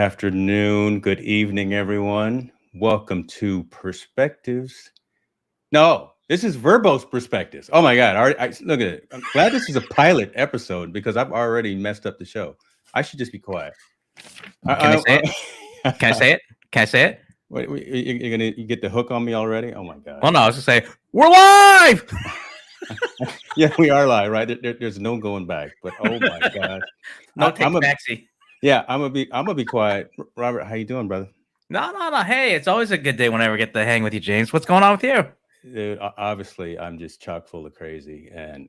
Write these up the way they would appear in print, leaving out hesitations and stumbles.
afternoon, good evening, everyone. Welcome to Perspectives. No, this is Verbose Perspectives. Oh my God! Look at it. I'm glad this is a pilot episode because I've already messed up the show. I should just be quiet. Can I say it? Can I I, say it? Can I say it? Wait, you get the hook on me already? Oh my God! Well, no, I was gonna say we're live. Yeah, we are live, right? There's no going back. But oh my God! No I'm take backseat. Yeah, I'm gonna be quiet. Robert, how you doing, brother? No. Hey, it's always a good day whenever I get to hang with you, James. What's going on with you? Dude, obviously, I'm just chock full of crazy and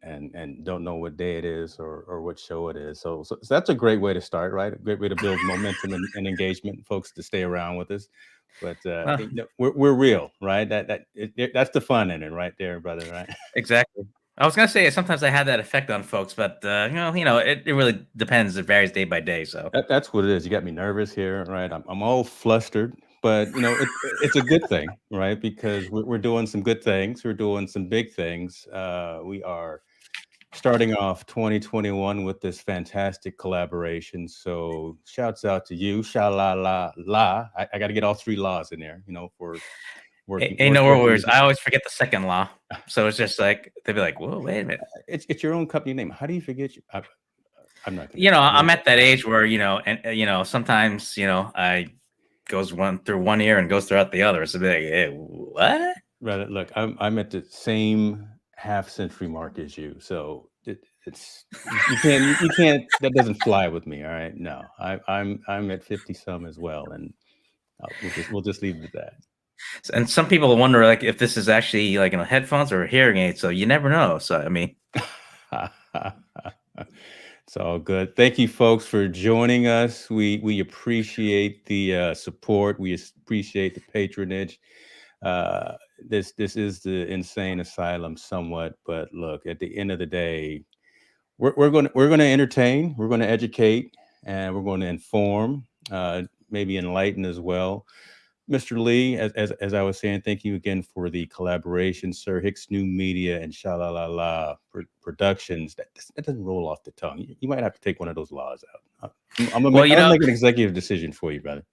don't know what day it is or what show it is. So that's a great way to start, right? A great way to build momentum and engagement, folks to stay around with us. But Uh, we're real, right? That's the fun in it, right there, brother. Right? exactly. I was gonna say sometimes I have that effect on folks, but it really depends. It varies day by day. So That's what it is. You got me nervous here, right? I'm all flustered, but it's a good thing, right? Because we're doing some good things. We're doing some big things. We are starting off 2021 with this fantastic collaboration. So shouts out to you. Sha la la la. I got to get all three laws in there, for working. ain't no worries. With I always forget the second law, so it's just like they'd be like, "Whoa, wait a minute." It's your own company name. How do you forget you? I'm not gonna. I'm at that age where sometimes I goes through one ear and goes throughout the other. So be like, hey, what? Right. Look, I'm at the same half century mark as you, so it's you can't that doesn't fly with me. All right, no, I'm at 50 some as well, and we'll just leave it at that. And some people wonder like if this is actually like headphones or a hearing aid. So you never know. So I mean, it's all good. Thank you, folks, for joining us. We appreciate the support. We appreciate the patronage. This is the insane asylum somewhat, but look, at the end of the day, we're going to entertain, we're going to educate, and we're going to inform, maybe enlighten as well. Mr. Lee, as I was saying, thank you again for the collaboration, Sir Hicks New Media and Shalalala Productions. That doesn't roll off the tongue. You might have to take one of those laws out. I'm gonna make an executive decision for you, brother.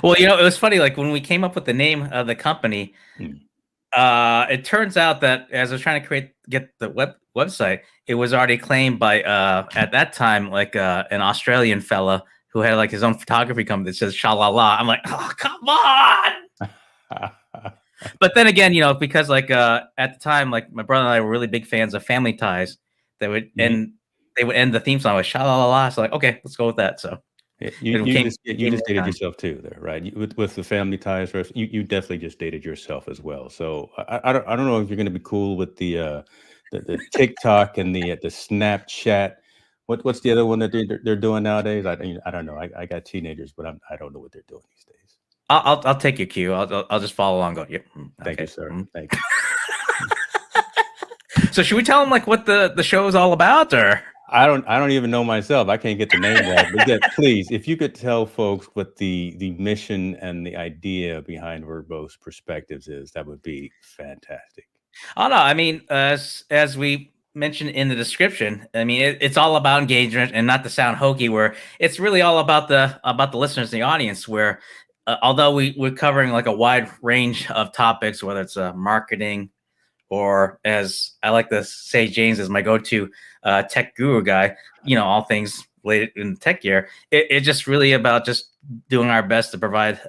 Well, it was funny. Like when we came up with the name of the company, it turns out that as I was trying to get the website, it was already claimed by at that time like an Australian fella who had like his own photography company that says "shalala." I'm like, oh come on! But then again, because like at the time, like my brother and I were really big fans of Family Ties. They would end the theme song with "shalala." So like, okay, let's go with that. So you just dated yourself too, there, right? With the Family Ties, you definitely just dated yourself as well. So I don't know if you're going to be cool with the TikTok and the Snapchat. What's the other one that they're doing nowadays? I don't know. I got teenagers, but I don't know what they're doing these days. I'll take your cue. I'll just follow along. Go. Yep. Thank you, sir. Thank you. So should we tell them like what the show is all about, or? I don't even know myself. I can't get the name right. But yeah, please, if you could tell folks what the mission and the idea behind Verbose Perspectives is, that would be fantastic. Oh no, I mean, as we mentioned in the description, I mean it's all about engagement, and not to sound hokey, where it's really all about the listeners and the audience. Where although we're covering like a wide range of topics, whether it's marketing, or as I like to say, James is my go-to tech guru guy. All things related in the tech gear. It's just really about just doing our best to provide.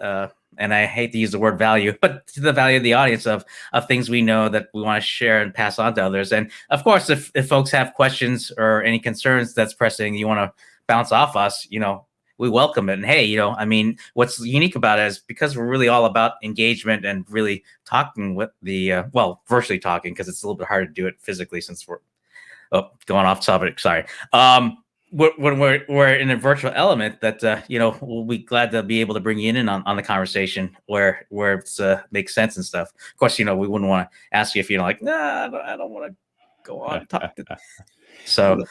And I hate to use the word value, but to the value of the audience of things we know that we want to share and pass on to others. And of course, if folks have questions or any concerns that's pressing, you want to bounce off us, we welcome it. And hey, I mean, what's unique about it is because we're really all about engagement and really talking with the, virtually talking, because it's a little bit hard to do it physically since we're going off topic. Sorry. When we're in a virtual element, that we'll be glad to be able to bring you in on the conversation where it makes sense and stuff. Of course, we wouldn't want to ask you if like, nah, I don't want to go on and talk. So,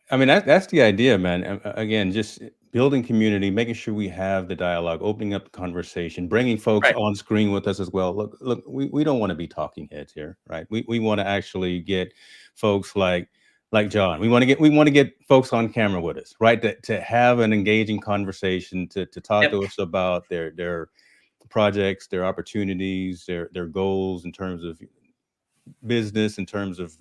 I mean, that's the idea, man. Again, just building community, making sure we have the dialogue, opening up the conversation, bringing folks on screen with us as well. Look, we don't want to be talking heads here, right? We want to actually get folks like like John. We want to get folks on camera with us, right? To have an engaging conversation, to talk to us about their projects, their opportunities, their goals in terms of business, in terms of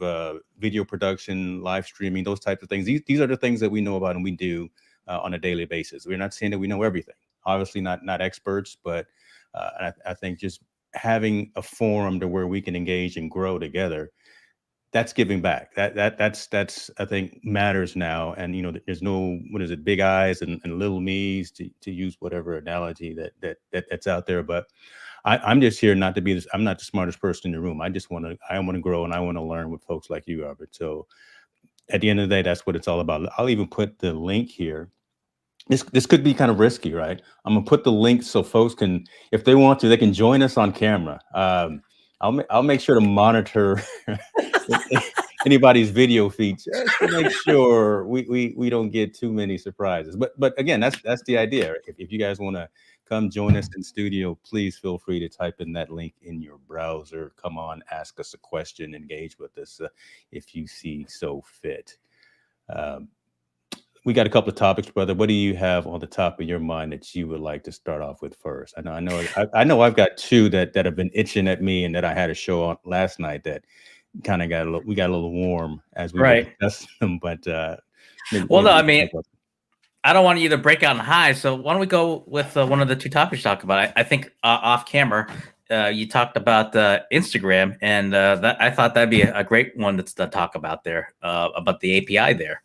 video production, live streaming, those types of things. These are the things that we know about and we do on a daily basis. We're not saying that we know everything. Obviously, not experts, but I think just having a forum to where we can engage and grow together, that's giving back. That's I think matters now. And there's no, what is it, big eyes and little me's, to use whatever analogy that's out there. But I'm just here not to be this. I'm not the smartest person in the room. I want to grow and I want to learn with folks like you, Robert. So at the end of the day, that's what it's all about. I'll even put the link here. This could be kind of risky, right? I'm gonna put the link so folks can, if they want to, they can join us on camera. I'll make sure to monitor anybody's video feed just to make sure we don't get too many surprises. But again, that's the idea. If you guys want to come join us in studio, please feel free to type in that link in your browser. Come on, ask us a question, engage with us if you see so fit. We got a couple of topics, brother. What do you have on the top of your mind that you would like to start off with first? I know I've got two that have been itching at me and that I had a show on last night that kind of got a little warm as we discussed them. But well, no, I mean, I don't want you to break out in high. So why don't we go with one of the two topics you talked about? I think off camera, you talked about Instagram, and I thought that'd be a great one to talk about there, about the API there.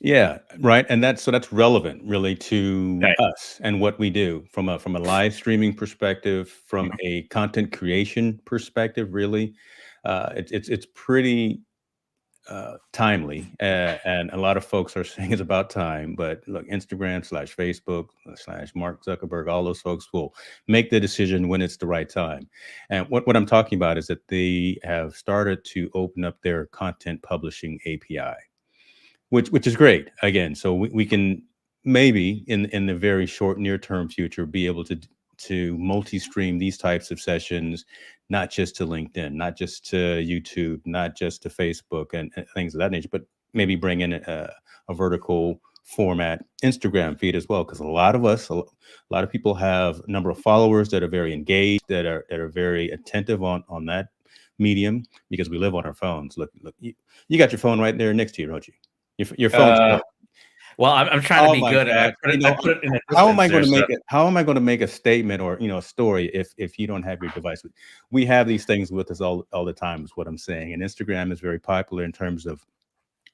Yeah, right. And that's relevant really to us and what we do from a live streaming perspective, from a content creation perspective. Really, it's pretty timely, and a lot of folks are saying it's about time. But look, Instagram/Facebook/ Mark Zuckerberg, all those folks will make the decision when it's the right time. And what I'm talking about is that they have started to open up their content publishing API. Which is great. Again, so we can maybe in the very short near term future be able to multi-stream these types of sessions, not just to LinkedIn, not just to YouTube, not just to Facebook and things of that nature, but maybe bring in a vertical format Instagram feed as well. Because a lot of people have a number of followers that are very engaged, that are very attentive on that medium, because we live on our phones. Look, you got your phone right there next to you, don't you? Your phone. Well, I'm trying to be good. I put it in how am I going to make it? How am I going to make a statement or a story if you don't have your device? We have these things with us all the time. Is what I'm saying. And Instagram is very popular in terms of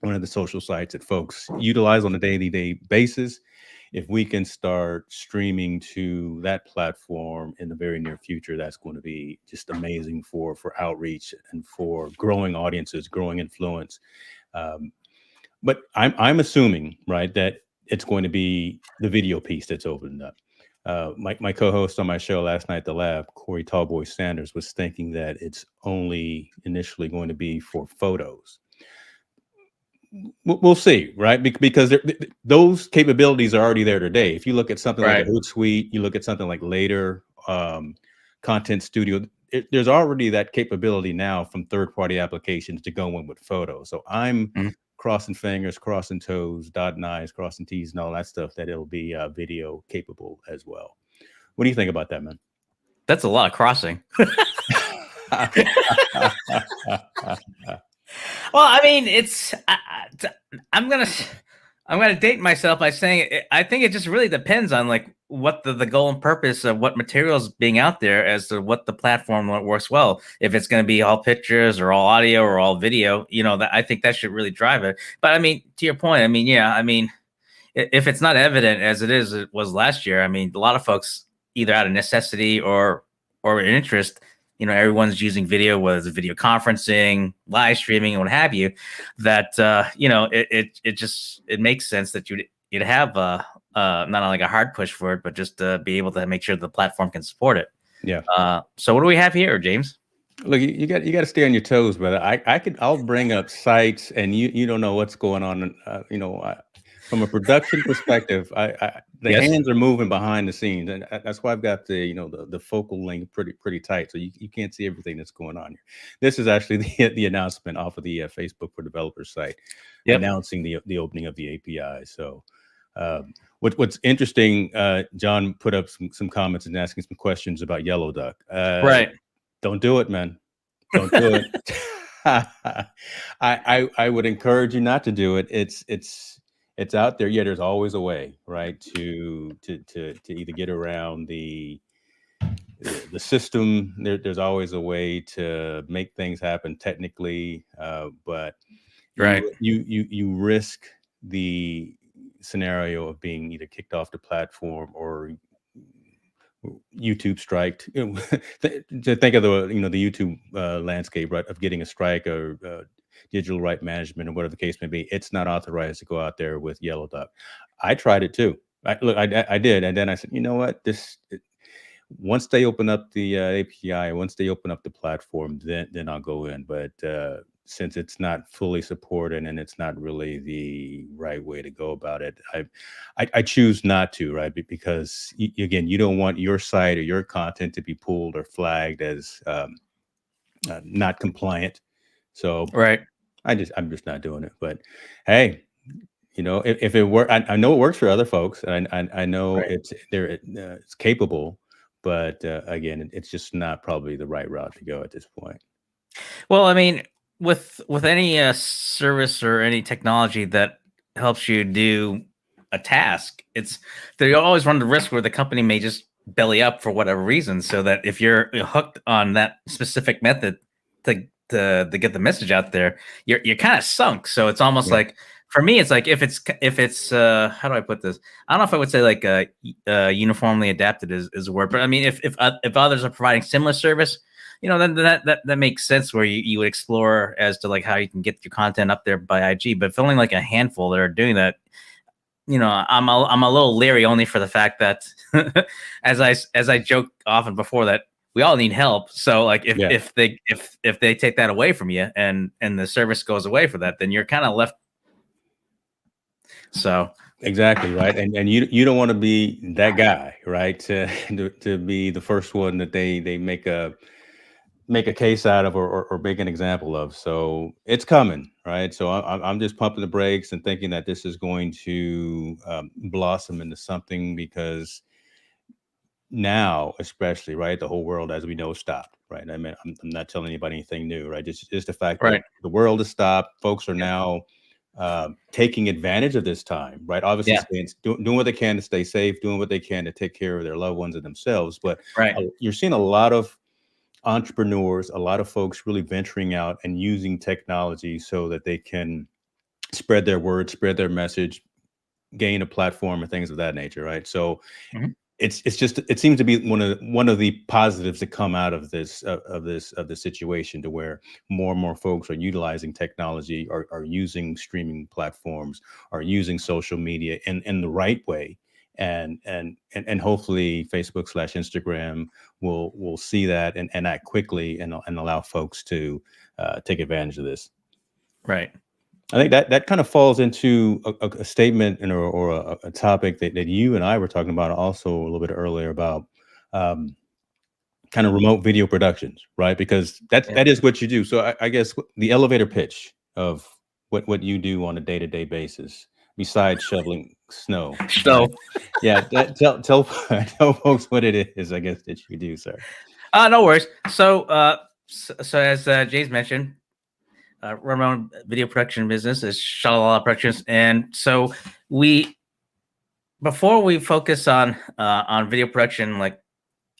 one of the social sites that folks utilize on a day basis. If we can start streaming to that platform in the very near future, that's going to be just amazing for outreach and for growing audiences, growing influence. But I'm assuming, right, that it's going to be the video piece that's opened up. My co-host on my show last night at the lab, Corey Tallboy Sanders, was thinking that it's only initially going to be for photos. We'll see, right? Because those capabilities are already there today. If you look at something like a Hootsuite, you look at something like Later, Content Studio, there's already that capability now from third-party applications to go in with photos. So I'm crossing fingers, crossing toes, dotting I's, crossing T's, and all that stuff, that it'll be video capable as well. What do you think about that, man? That's a lot of crossing. Well, I mean, I'm gonna date myself by saying I think it just really depends on like what the goal and purpose of what materials being out there as to what the platform works well. If it's going to be all pictures or all audio or all video, that I think that should really drive it. But I mean, to your point, I mean, if it's not evident as it was last year, I mean, a lot of folks either out of necessity or an interest, everyone's using video, whether it's video conferencing, live streaming, and what have you, that, it makes sense that you'd have not only like a hard push for it, but just be able to make sure the platform can support it. Yeah. So what do we have here, James? Look, you got to stay on your toes, brother. I'll bring up sites, and you don't know what's going on. From a production perspective, the Yes. hands are moving behind the scenes, and that's why I've got the focal length pretty tight, so you can't see everything that's going on here. This is actually the announcement off of the Facebook for Developers site, Yep. announcing the opening of the API. So, what's interesting, John put up some comments and asking some questions about Yellow Duck. Right. Don't do it, man. Don't do it. I would encourage you not to do it. It's out there. Yeah, there's always a way, right, to either get around the system. There's always a way to make things happen technically, but Right. you risk the scenario of being either kicked off the platform or YouTube striked. To think of the YouTube landscape, right, of getting a strike or digital right management or whatever the case may be. It's not authorized to go out there with Yellow Duck. I tried it too. I did, and then I said, you know what, once they open up the API, once they open up the platform, then I'll go in. But since it's not fully supported and it's not really the right way to go about it, I choose not to, right? Because again, you don't want your site or your content to be pulled or flagged as not compliant. So Right. I'm just not doing it. But hey, if it works, I know it works for other folks, and I know Right. it's capable, but again, it's just not probably the right route to go at this point. Well, I mean, with any service or any technology that helps you do a task, they always run the risk where the company may just belly up for whatever reason. So that if you're hooked on that specific method to get the message out there, you're kind of sunk. So it's almost Yeah. like, for me, it's like if it's how do I put this? I don't know if I would say like uniformly adapted is a word, but I mean if others are providing similar service, then that makes sense where you would explore as to like how you can get your content up there by IG. But if only like a handful that are doing that, I'm a little leery, only for the fact that as I joke often before, that we all need help. So like if they take that away from you and the service goes away for that, then you're kind of left. So Exactly, right, and you don't want to be that guy, right? To be the first one that they make a case out of or make an example of. So it's coming, right? So I'm just pumping the brakes and thinking that this is going to blossom into something, because now, especially, right, the whole world, as we know, stopped, right? I mean, I'm not telling anybody anything new, right? Just the fact that right. the world has stopped. Folks are now taking advantage of this time, right? Obviously, Yeah. doing what they can to stay safe, doing what they can to take care of their loved ones and themselves. But Right. you're seeing a lot of entrepreneurs, a lot of folks really venturing out and using technology so that they can spread their word, spread their message, gain a platform, and things of that nature, right? So Mhm. it seems to be one of the positives that come out of this situation, to where more and more folks are utilizing technology, are using streaming platforms, are using social media in the right way, and hopefully Facebook/Instagram will see that and act quickly and allow folks to take advantage of this. Right. I think that kind of falls into a statement or a topic that you and I were talking about also a little bit earlier about um, kind of remote video productions, right? Because Yeah. that is what you do. So I guess the elevator pitch of what you do on a day-to-day basis, besides shoveling snow, So right? Yeah, tell tell folks what it is, I guess, that you do, sir. no worries. So as Jay's mentioned, remote video production business is Shalala Productions, and so before we focus on video production, like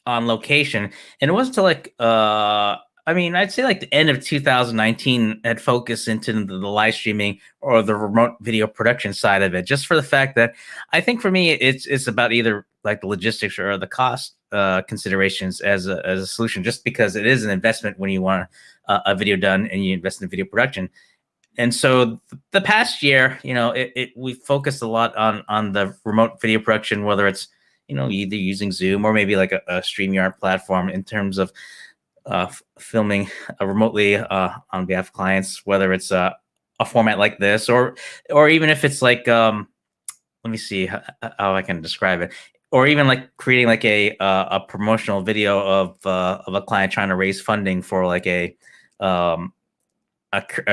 on location, and it wasn't until like I mean, I'd say like the end of 2019 had focused into the live streaming or the remote video production side of it, just for the fact that I think for me it's about either like the logistics or the cost considerations as a solution, just because it is an investment when you want a video done and you invest in video production. And so the past year, we focused a lot on the remote video production, whether it's either using Zoom or maybe like a StreamYard platform, in terms of filming remotely on behalf of clients, whether it's a format like this, or even if it's like let me see how I can describe it. Or even like creating like a promotional video of a client trying to raise funding for like a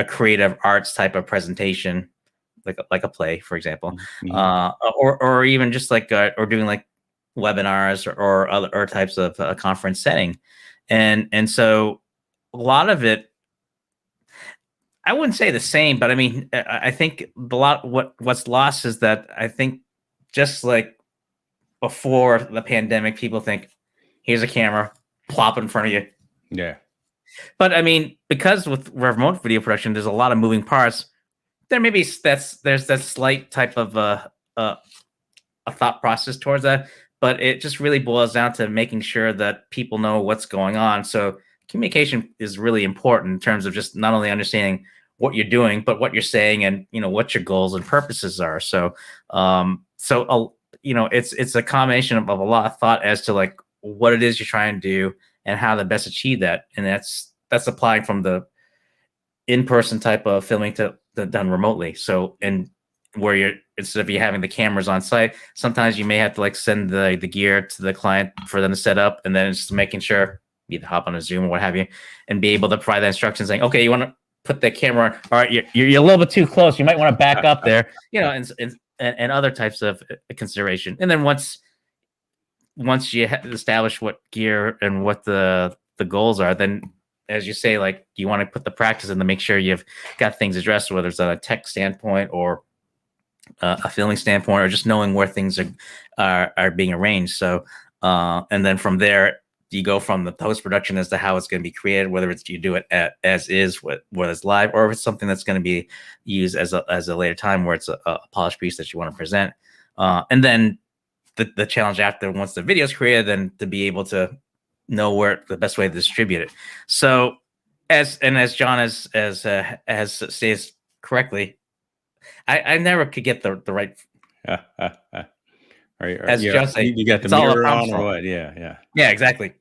creative arts type of presentation, like a play, for example, or even just like or doing like webinars or other types of conference setting, and so a lot of it, I wouldn't say the same, but I mean, I think what's lost is that I think just like before the pandemic, people think, here's a camera, plop in front of you. Yeah. But I mean, because with remote video production, there's a lot of moving parts. There may be there's that slight type of a thought process towards that, but it just really boils down to making sure that people know what's going on. So communication is really important in terms of just not only understanding what you're doing, but what you're saying, and what your goals and purposes are. So, it's a combination of a lot of thought as to like what it is you're trying to do and how to best achieve that. And that's applying from the in-person type of filming to the done remotely. So, and where instead of you having the cameras on site, sometimes you may have to like send the gear to the client for them to set up, and then it's just making sure you either hop on a Zoom or what have you, and be able to provide the instructions saying, okay, you want to put the camera on, all right, you're a little bit too close, you might want to back up there, and other types of consideration. And then once you establish what gear and what the goals are, then as you say, like you want to put the practice in to make sure you've got things addressed, whether it's on a tech standpoint or a filming standpoint, or just knowing where things are being arranged. So and then from there you go from the post-production as to how it's going to be created, whether it's you do it as is, whether it's live, or if it's something that's going to be used as a later time where it's a polished piece that you want to present. And then the challenge after, once the video is created, then to be able to know where the best way to distribute it. So as John has says correctly, I never could get the right. As John said, you got the mirror on or what? Yeah, exactly.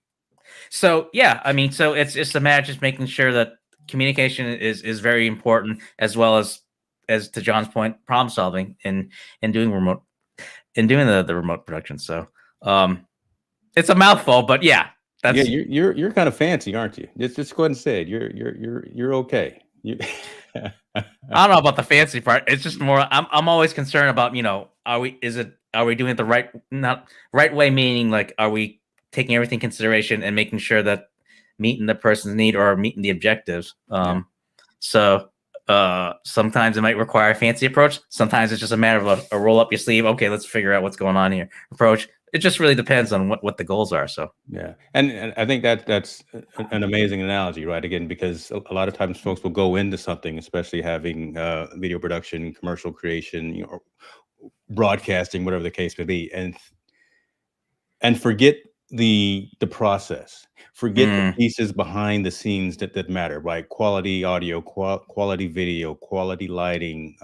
So yeah, I mean, so it's just a matter of just making sure that communication is very important, as well as to John's point, problem solving and doing the remote production. So it's a mouthful, but yeah, that's you're kind of fancy, aren't you? Just go ahead and say it. You're okay. I don't know about the fancy part. It's just more, I'm always concerned about, are we doing it the right way? Meaning, like, are we taking everything in consideration and making sure that meeting the person's need or meeting the objectives? So sometimes it might require a fancy approach. Sometimes it's just a matter of a roll up your sleeve. Okay, let's figure out what's going on here approach. It just really depends on what the goals are. So yeah, and I think that's an amazing analogy, right? Again, because a lot of times folks will go into something, especially having video production, commercial creation, or broadcasting, whatever the case may be, and forget the process, forget the pieces behind the scenes that matter, right? Quality audio, quality video, quality lighting,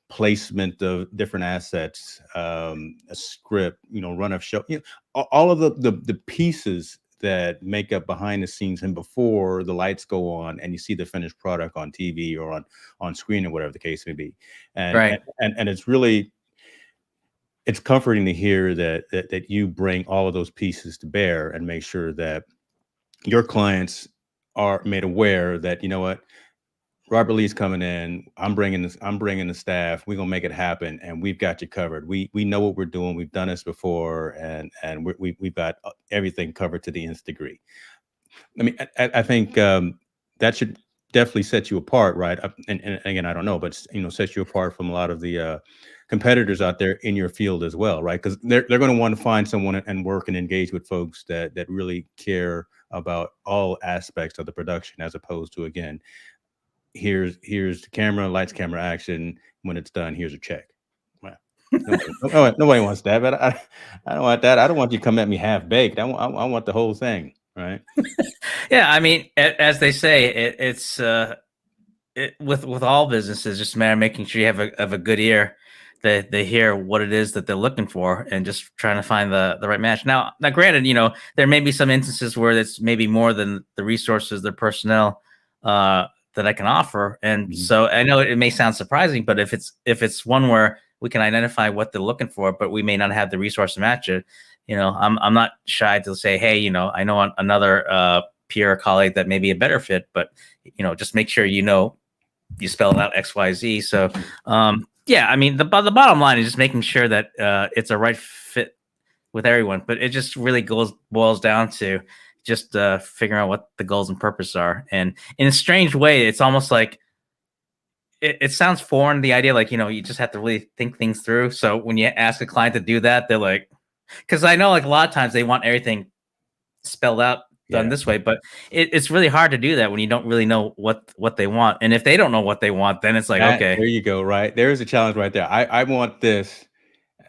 placement of different assets, a script, run of show, all of the pieces that make up behind the scenes and before the lights go on and you see the finished product on TV or on screen or whatever the case may be. And right. and it's comforting to hear that you bring all of those pieces to bear and make sure that your clients are made aware that, you know what, Robert Lee's coming in. I'm bringing the staff. We're gonna make it happen, and we've got you covered. We know what we're doing. We've done this before, and we've got everything covered to the nth degree. I mean, I think that should definitely set you apart, right? And again, I don't know, but set you apart from a lot of the competitors out there in your field as well, right? Because they're going to want to find someone and work and engage with folks that really care about all aspects of the production, as opposed to, again, here's the camera, lights, camera, action. When it's done, here's a check. Well, nobody wants that, but I don't want that. I don't want you to come at me half baked. I want the whole thing, right? Yeah, I mean, as they say, it's with all businesses, just a matter of making sure you have a good ear, that they hear what it is that they're looking for, and just trying to find the right match. Now, granted, there may be some instances where it's maybe more than the resources, the personnel that I can offer. And so I know it may sound surprising, but if it's one where we can identify what they're looking for, but we may not have the resource to match it. I'm not shy to say, hey, I know another peer colleague that may be a better fit, but just make sure you spell out XYZ. So yeah, I mean the bottom line is just making sure that it's a right fit with everyone, but it just really boils down to just figuring out what the goals and purpose are. And in a strange way, it's almost like it sounds foreign, the idea, like, you just have to really think things through. So when you ask a client to do that, they're like, because I know like a lot of times they want everything spelled out, done this way, but it's really hard to do that when you don't really know what they want. And if they don't know what they want, then it's like, okay, there you go. Right. There's a challenge right there. I want this,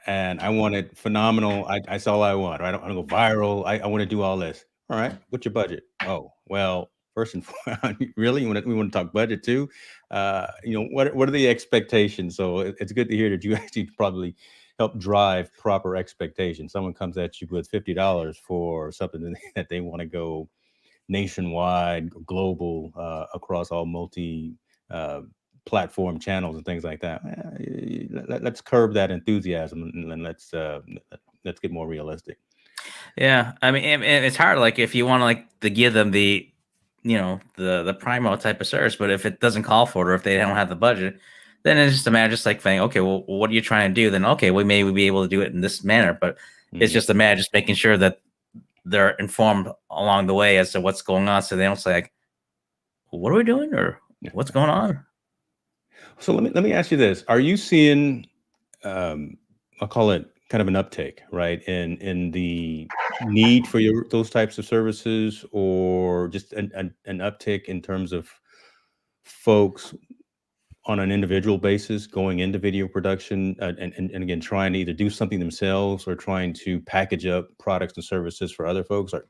and I want it phenomenal. That's all I want. Right? I don't go viral. I want to do all this. All right. What's your budget? Oh, well, first and foremost, really, we want to talk budget too. What are the expectations? So it's good to hear that you actually probably help drive proper expectations. Someone comes at you with $50 for something that they want to go nationwide, global, across all multi platform channels and things like that. Let's curb that enthusiasm, and let's get more realistic. Yeah, I mean, and it's hard. Like, if you want to to give them the, the primo type of service, but if it doesn't call for it, or if they don't have the budget, then it's just a matter just like saying, okay, well, what are you trying to do? Then okay, we may be able to do it in this manner, but it's just a matter just making sure that they're informed along the way as to what's going on, so they don't say like, what are we doing, or what's going on? So let me ask you this: are you seeing, I'll call it kind of an uptake, right, in the need for those types of services, or just an uptick in terms of folks on an individual basis going into video production, and again trying to either do something themselves or trying to package up products and services for other folks, or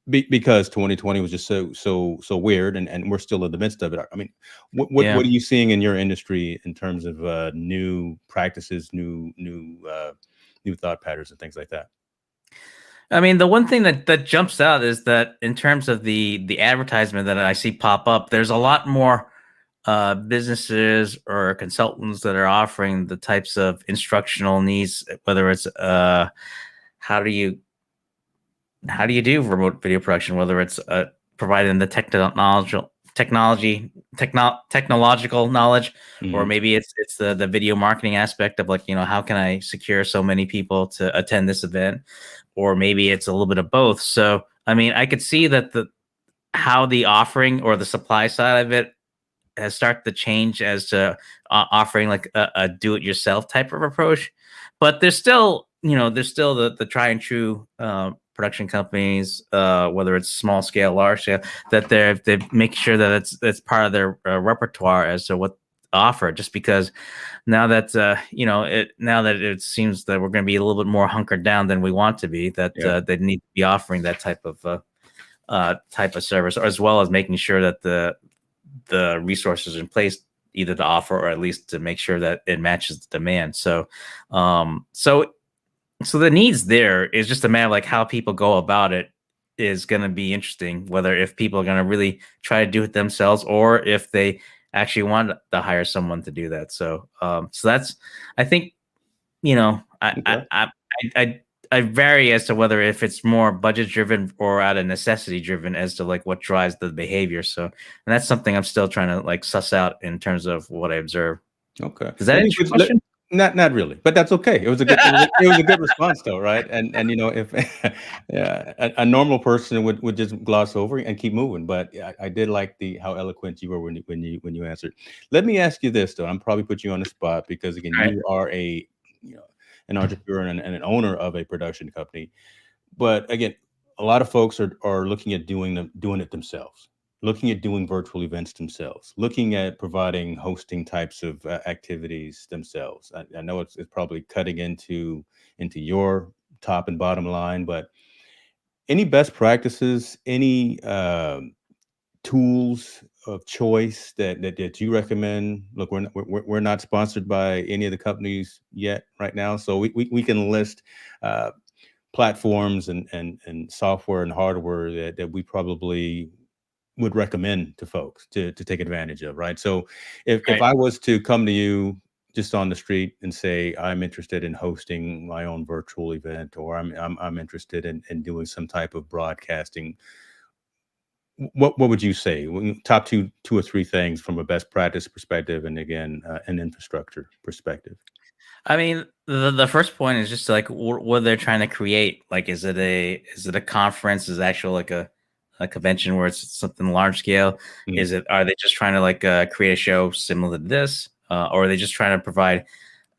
because 2020 was just so weird, and we're still in the midst of it. I mean, what are you seeing in your industry in terms of new practices, new thought patterns, and things like that? I mean, the one thing that jumps out is that in terms of the advertisement that I see pop up, there's a lot more businesses or consultants that are offering the types of instructional needs, whether it's how do you do remote video production, whether it's providing the technological knowledge, or maybe it's the video marketing aspect of like, how can I secure so many people to attend this event, or maybe it's a little bit of both. So I mean, I could see that how the offering or the supply side of it has started to change as to offering like a do-it-yourself type of approach, but there's still the tried and true production companies, whether it's small scale, large scale, that they make sure that it's part of their repertoire as to what offer. Just because now that now that it seems that we're going to be a little bit more hunkered down than we want to be, that they need to be offering that type of service, as well as making sure that the resources in place either to offer or at least to make sure that it matches the demand. So so the needs there is just a matter of like how people go about it is going to be interesting, whether if people are going to really try to do it themselves, or if they actually want to hire someone to do that. So so that's, I think, I vary as to whether if it's more budget driven or out of necessity driven as to like what drives the behavior. So, and that's something I'm still trying to like suss out in terms of what I observe. Okay. Does that answer your question? Not really, but that's okay. It was a good response though, right? And if a normal person would just gloss over and keep moving, but I did like how eloquent you were when you answered. Let me ask you this though. I'm probably put you on the spot because again, you are an entrepreneur and an owner of a production company. But again, a lot of folks are looking at doing it themselves, looking at doing virtual events themselves, looking at providing hosting types of activities themselves. I know it's probably cutting into your top and bottom line, but any best practices, any tools of choice that you recommend? Look, we're not sponsored by any of the companies yet right now, so we can list platforms and software and hardware that we probably would recommend to folks to take advantage of, right? So if I was to come to you just on the street and say, I'm interested in hosting my own virtual event, or I'm interested in doing some type of broadcasting, what would you say? Top two or three things from a best practice perspective, and again, an infrastructure perspective. I mean, the first point is just like what they're trying to create. Like, is it a conference? Is it actual like a convention where it's something large scale? Mm. Are they just trying to like create a show similar to this, or are they just trying to provide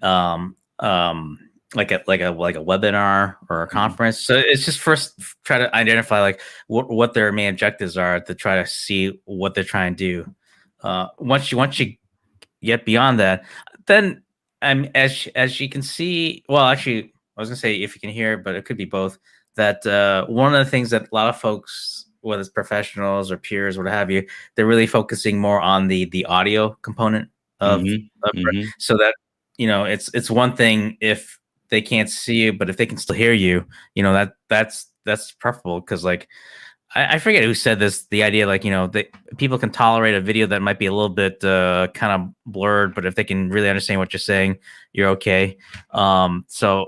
um um like a webinar or a Mhm. conference? So it's just first try to identify like what their main objectives are to try to see what they're trying to do. Once you get beyond that, then as you can see, well, actually, I was gonna say if you can hear, but it could be both. That one of the things that a lot of folks, whether it's professionals or peers, what have you, they're really focusing more on the audio component Mhm. of Mhm. so that it's one thing if they can't see you, but if they can still hear you, that's preferable because like I forget who said this. The idea, like people can tolerate a video that might be a little bit kind of blurred, but if they can really understand what you're saying, you're okay. So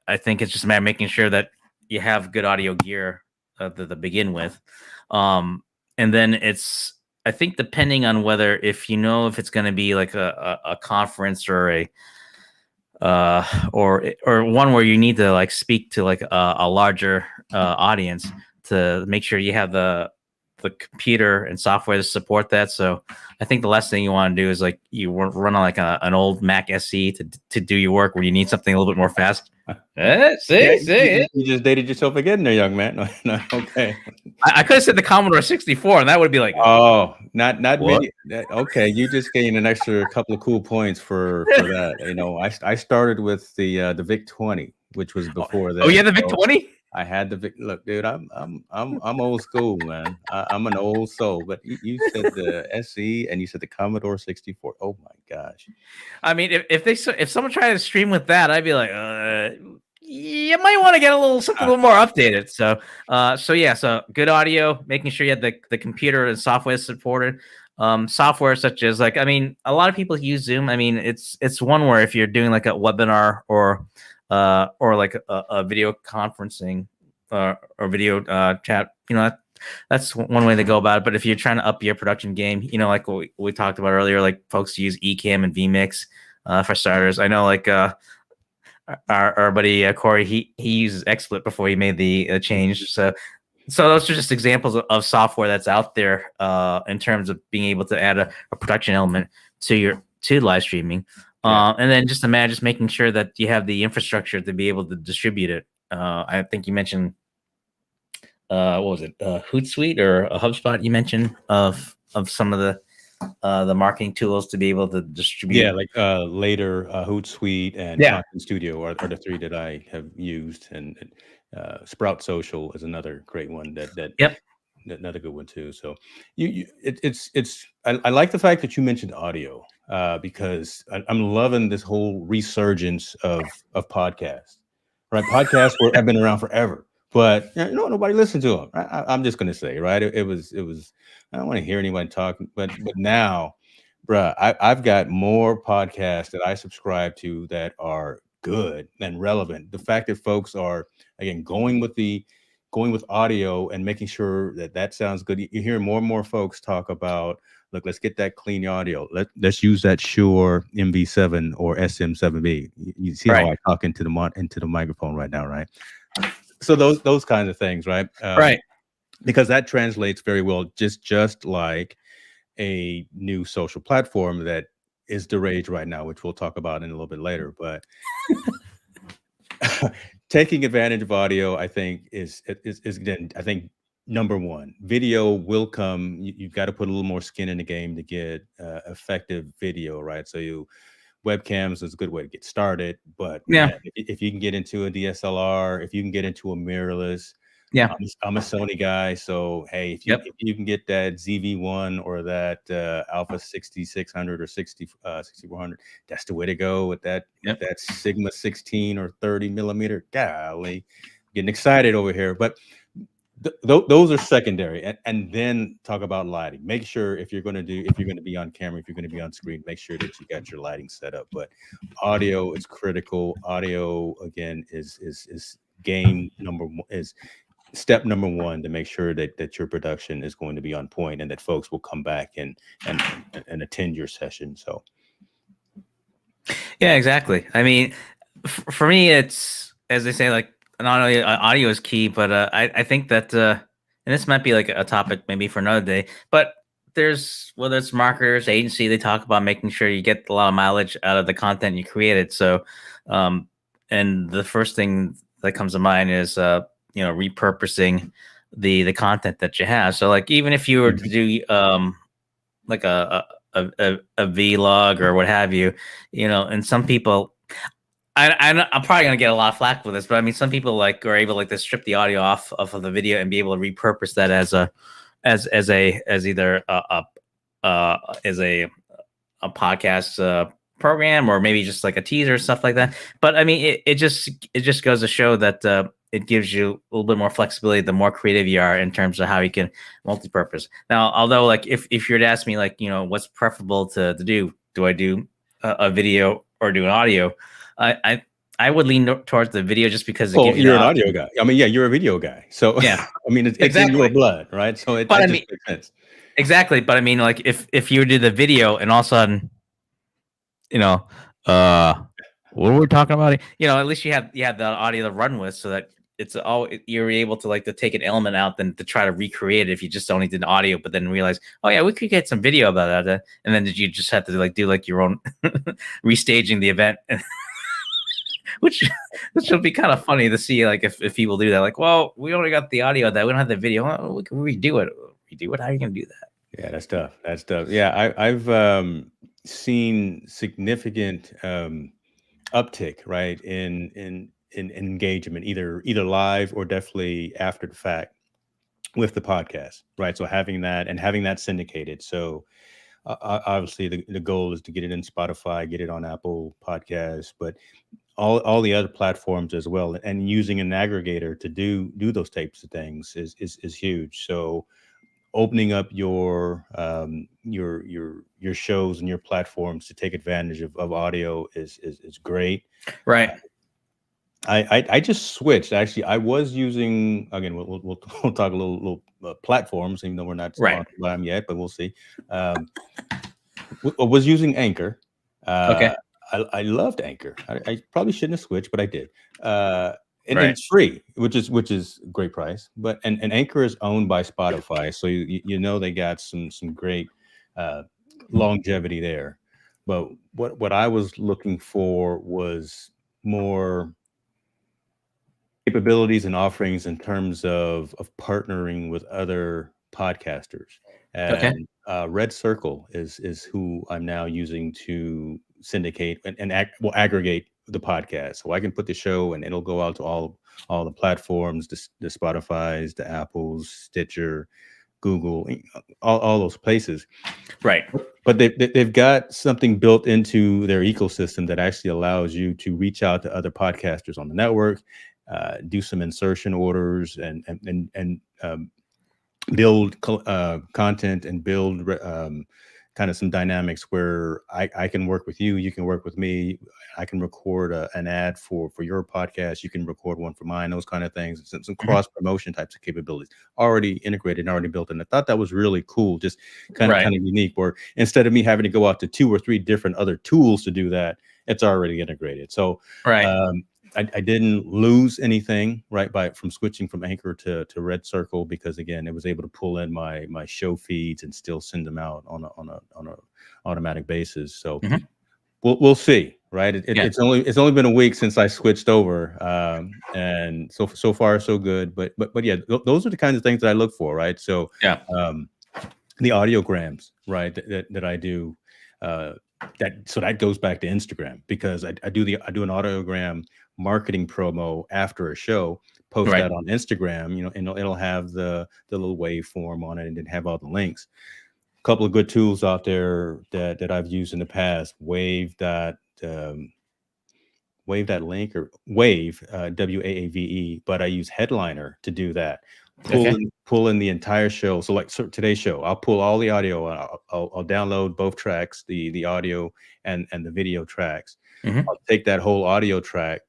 I think it's just a matter of making sure that you have good audio gear to begin with, and then it's I think depending on whether if it's going to be like a conference or or one where you need to like speak to like a larger audience to make sure you have the computer and software to support that. So I think the last thing you want to do is like you run on like an old Mac SE to do your work where you need something a little bit more fast. Yeah, See. you just dated yourself again there, young man. No, no, okay. I could have said the Commodore 64, and that would be like, Oh, not what? many. Okay, you just gained an extra couple of cool points for that. I started with the VIC 20, which was before Oh, that. yeah, the VIC So 20. I had the VIC. Look, dude, I'm old school, man. I'm an old soul. But you said the SE and you said the Commodore 64. Oh my gosh. I mean, if someone tried to stream with that, I'd be like, you might want to get something a little more updated. So yeah, so good audio, making sure you have the computer and software supported. Software such as like, I mean, a lot of people use Zoom. I mean, it's one where if you're doing like a webinar or like a video conferencing or video chat, that's one way to go about it. But if you're trying to up your production game, like what we talked about earlier, like folks use Ecamm and vMix for starters. I know like our buddy Corey, he uses XSplit before he made the change. So those are just examples of software that's out there in terms of being able to add a production element to live streaming. Yeah. And then just imagine just making sure that you have the infrastructure to be able to distribute it. I think you mentioned what was it, Hootsuite or a HubSpot? You mentioned of some of the marketing tools to be able to distribute. Yeah, like later Hootsuite and Yeah. Content Studio are the three that I have used, and Sprout Social is another great one Yep. another good one too. So I like the fact that you mentioned audio because I'm loving this whole resurgence of podcasts. Right, podcasts have been around forever, but nobody listened to them. I'm just going to say, right, it was. I don't want to hear anyone talk, but now, bruh, I've got more podcasts that I subscribe to that are good and relevant. The fact that folks are again going with audio and making sure that sounds good. You hear more and more folks talk about, look, let's get that clean audio. Let's use that Shure MV7 or SM7B. You see how I talk into the microphone right now, right? So those kinds of things, right? Right. Because that translates very well, just like a new social platform that is the rage right now, which we'll talk about in a little bit later. But taking advantage of audio, I think, is again, I think number one. Video will come. You've got to put a little more skin in the game to get effective video, right? So webcams is a good way to get started, but Yeah. man, if you can get into a DSLR, if you can get into a mirrorless, Yeah. I'm a Sony guy, so hey, if you can get that ZV-1 or that Alpha 6600 or 6400, that's the way to go with that Sigma 16 or 30 millimeter. Golly, getting excited over here, but Those are secondary, and then talk about lighting. Make sure if you're going to be on camera, if you're going to be on screen, make sure that you got your lighting set up. But audio is critical. Audio again is game number one, is step number one to make sure that your production is going to be on point and that folks will come back and attend your session. So Yeah, exactly. I mean, for me, it's, as they say, like, not only audio is key, but I think that, and this might be like a topic maybe for another day, but there's, whether it's marketers, agency, they talk about making sure you get a lot of mileage out of the content you created. So, and the first thing that comes to mind is, repurposing the content that you have. So, like, even if you were to do, like a vlog or what have you, and some people, I'm probably gonna get a lot of flack for this, but I mean, some people like are able like to strip the audio off of the video and be able to repurpose that as either as a podcast program, or maybe just like a teaser, stuff like that. But I mean, it just goes to show that it gives you a little bit more flexibility the more creative you are in terms of how you can multi-purpose. Now, although, like, if you were to ask me, like, what's preferable to do I do a video or do an audio, I would lean towards the video, just because it gives you you're an audio guy. I mean, yeah, you're a video guy. So yeah, I mean, it's exactly. in your blood, right? So it just makes sense. Exactly. But I mean, like, if you do the video and all of a sudden, what are we talking about? At least you have the audio to run with, so that it's all, you're able to, like, to take an element out than to try to recreate it if you just only did audio, but then realize, oh yeah, we could get some video about that, and then you just have to like do like your own restaging the event, which will be kind of funny to see, like, if people do that, like, well, we only got the audio, that we don't have the video, well, we can redo it. How are you gonna do that? Yeah, that's tough. Yeah, I've seen significant uptick, right, in engagement, either live or definitely after the fact with the podcast, right? So having that syndicated. So obviously the goal is to get it in Spotify, get it on Apple Podcasts, but all the other platforms as well, and using an aggregator to do those types of things is huge. So opening up your shows and your platforms to take advantage of audio is great. Right. I just switched. Actually, I was using, again. We'll talk a little platforms, even though we're not sponsored by them yet, but we'll see. I was using Anchor. Okay. I loved Anchor. I probably shouldn't have switched, but I did. And it's free, which is great price. But and Anchor is owned by Spotify, so they got some great longevity there. But what I was looking for was more capabilities and offerings in terms of partnering with other podcasters. And Red Circle is who I'm now using to syndicate and aggregate the podcast, so I can put the show and it'll go out to all the platforms, the Spotify's, the Apples, Stitcher, Google, all those places. Right. But they've got something built into their ecosystem that actually allows you to reach out to other podcasters on the network, do some insertion orders, and build content and build kind of some dynamics where I can work with you, you can work with me, I can record an ad for your podcast, you can record one for mine, those kind of things, some cross promotion types of capabilities already integrated and already built. And I thought that was really cool, just kind of unique, where instead of me having to go out to 2 or 3 different other tools to do that, it's already integrated. So I didn't lose anything, right, from switching from Anchor to Red Circle, because again, it was able to pull in my show feeds and still send them out on a automatic basis. So we'll see, right? It's only been a week since I switched over, and so far so good. But yeah, those are the kinds of things that I look for, right? So the audiograms, right, that I do. That goes back to Instagram, because I do an audiogram marketing promo after a show, post that on Instagram, and it'll have the little waveform on it and have all the links. A couple of good tools out there that I've used in the past: Wave that link, or Wave, WAAVE, but I use Headliner to do that. pull in the entire show. So like today's show, I'll pull all the audio. I'll download both tracks, the audio and the video tracks. Mm-hmm. I'll take that whole audio track,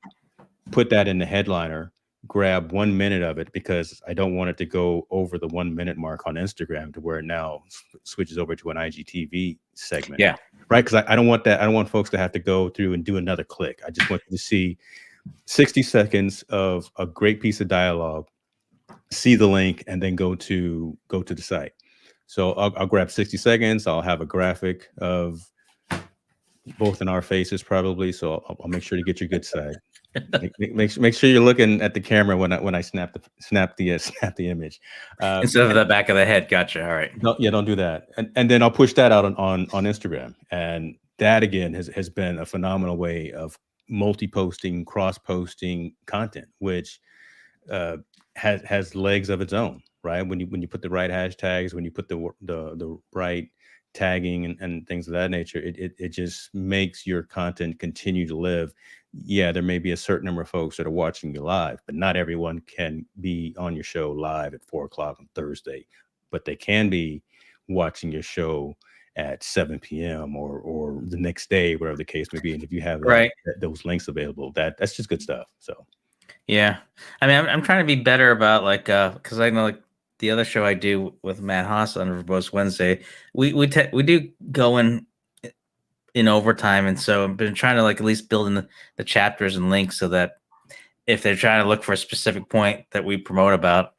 put that in the headliner, grab 1 minute of it because I don't want it to go over the 1 minute mark on Instagram to where it now switches over to an IGTV segment. Yeah. Right. Because I don't want that. I don't want folks to have to go through and do another click. I just want you to see 60 seconds of a great piece of dialogue, see the link, and then go to the site. So I'll grab 60 seconds. I'll have a graphic of both in our faces probably. So I'll make sure to get your good side. Make sure you're looking at the camera when I snap the image instead of the back of the head. Gotcha. All right. Don't do that. And then I'll push that out on Instagram. And that again has been a phenomenal way of multi-posting, cross-posting content, which has legs of its own, right? When you put the right hashtags, when you put the right tagging and things of that nature, it just makes your content continue to live. Yeah, there may be a certain number of folks that are watching you live, but not everyone can be on your show live at 4:00 on Thursday, but they can be watching your show at 7 p.m. or the next day, whatever the case may be. And if you have those links available, that's just good stuff. So, yeah, I mean, I'm trying to be better about because I know like the other show I do with Matt Haas on Verbose Wednesday, we do go in overtime, and so I've been trying to like at least build in the chapters and links so that if they're trying to look for a specific point that we promote about,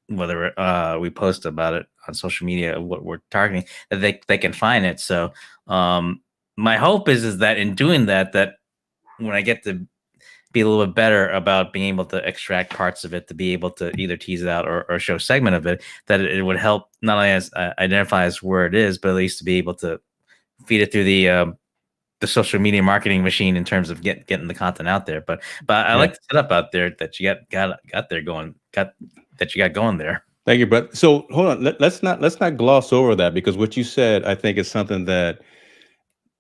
whether we post about it on social media, what we're targeting, that they can find it. So my hope is that in doing that when I get to be a little bit better about being able to extract parts of it to be able to either tease it out or show a segment of it, that it would help not only as identify as where it is, but at least to be able to feed it through the social media marketing machine in terms of getting the content out there. But I like the setup out there that you got going there. Thank you, Brett. So hold on, let's not gloss over that, because what you said, I think, is something that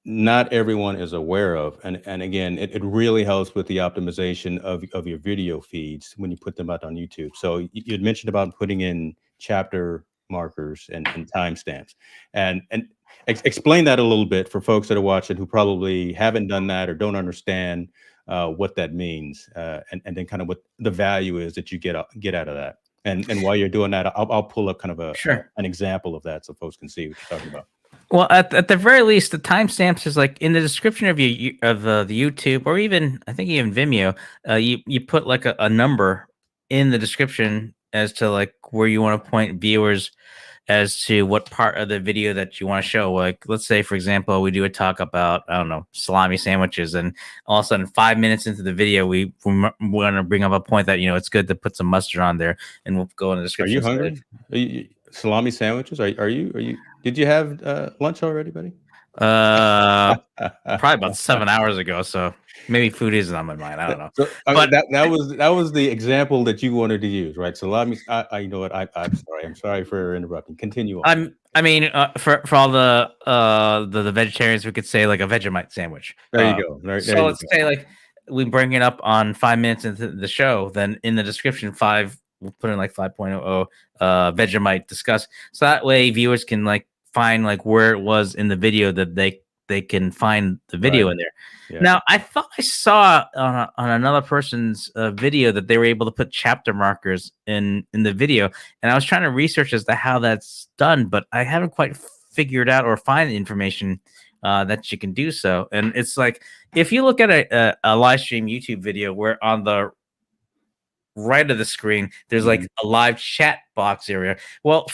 not everyone is aware of. And again, it really helps with the optimization of your video feeds when you put them out on YouTube. So you had mentioned about putting in chapter markers and timestamps, and explain that a little bit for folks that are watching who probably haven't done that or don't understand what that means, and then kind of what the value is that you get out of that. And while you're doing that, I'll pull up kind of an example of that so folks can see what you're talking about. Well, at the very least, the timestamps is like in the description of the YouTube, or even I think even Vimeo. You put like a number in the description as to like where you want to point viewers as to what part of the video that you want to show. Like, let's say, for example, we do a talk about, I don't know, salami sandwiches, and all of a sudden 5 minutes into the video, we want to bring up a point that, it's good to put some mustard on there, and we'll go in the description. Are you hungry? Salami sandwiches? Are you? Did you have lunch already, buddy? Probably about 7 hours ago. So maybe food isn't on my mind. I don't know. So, but that was the example that you wanted to use, right? Salami. You know what? I'm sorry. I'm sorry for interrupting. Continue on. For all the vegetarians, we could say like a Vegemite sandwich. There you go. Let's say like we bring it up on 5 minutes into the show. Then in the description, we'll put in like 5.00 Vegemite discuss. So that way viewers can like find like where it was in the video that they can find the video in there. Yeah. Now, I thought I saw on another person's video that they were able to put chapter markers in the video, and I was trying to research as to how that's done, but I haven't quite figured out or find information that you can do so. And it's like, if you look at a live stream YouTube video where on the right of the screen there's like a live chat box area. Well,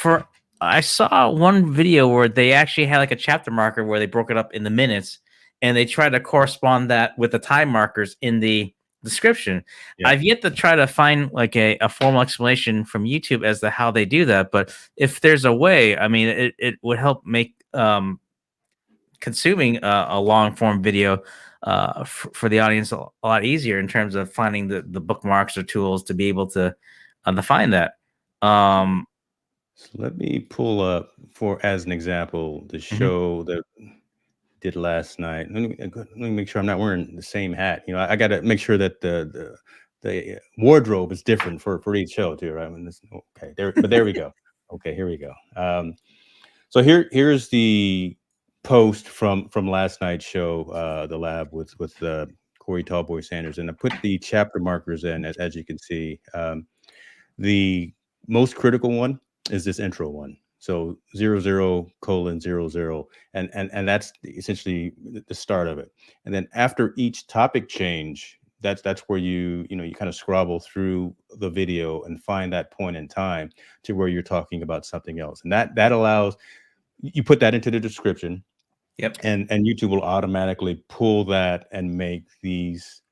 I saw one video where they actually had like a chapter marker where they broke it up in the minutes, and they tried to correspond that with the time markers in the description. Yeah. I've yet to try to find like a formal explanation from YouTube as to how they do that, but if there's a way, I mean, it would help make consuming a long form video for the audience a lot easier in terms of finding the bookmarks or tools to be able to find that. So let me pull up as an example, the show that did last night. Let me make sure I'm not wearing the same hat. I got to make sure that the the wardrobe is different for each show too, right? Okay, there we go. Okay, here we go. So here's the post from last night's show, the lab with Corey Tallboy Sanders, and I put the chapter markers in as you can see. The most critical one is this intro one. So 00:00, and that's essentially the start of it. And then after each topic change, that's where you kind of scrabble through the video and find that point in time to where you're talking about something else. And that allows you put that into the description. Yep. And YouTube will automatically pull that and make these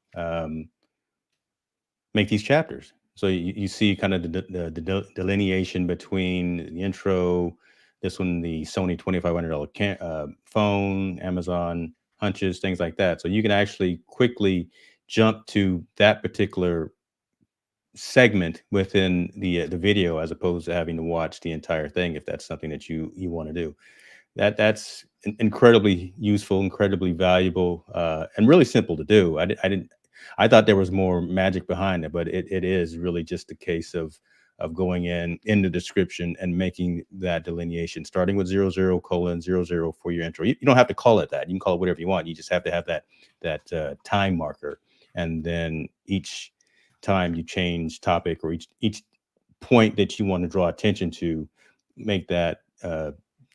chapters. So you see kind of the delineation between the intro, this one, the Sony $2,500 phone, Amazon hunches, things like that. So you can actually quickly jump to that particular segment within the video, as opposed to having to watch the entire thing if that's something that you want to do. That's incredibly useful, incredibly valuable, and really simple to do. I thought there was more magic behind it, but it is really just a case of going in the description and making that delineation, starting with 00:00 for your intro. You don't have to call it that. You can call it whatever you want. You just have to have that time marker, and then each time you change topic or each point that you want to draw attention to, make that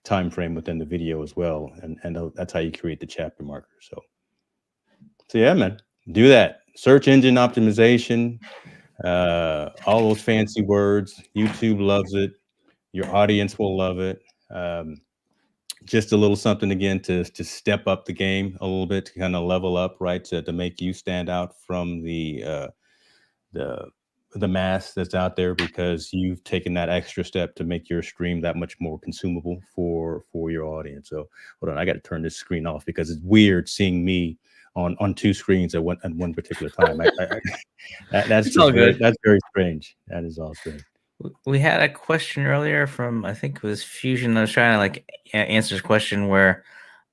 time frame within the video as well, and that's how you create the chapter marker. So yeah, man, do that. Search engine optimization, all those fancy words. YouTube loves it. Your audience will love it. Just a little something again to step up the game a little bit, to kind of level up, right? To make you stand out from the mass that's out there, because you've taken that extra step to make your stream that much more consumable for your audience. So hold on, I got to turn this screen off because it's weird seeing me on two screens at one particular time. That's It's all good. That's very strange. That is all strange. We had a question earlier from, I think it was Fusion. I was trying to answer his question where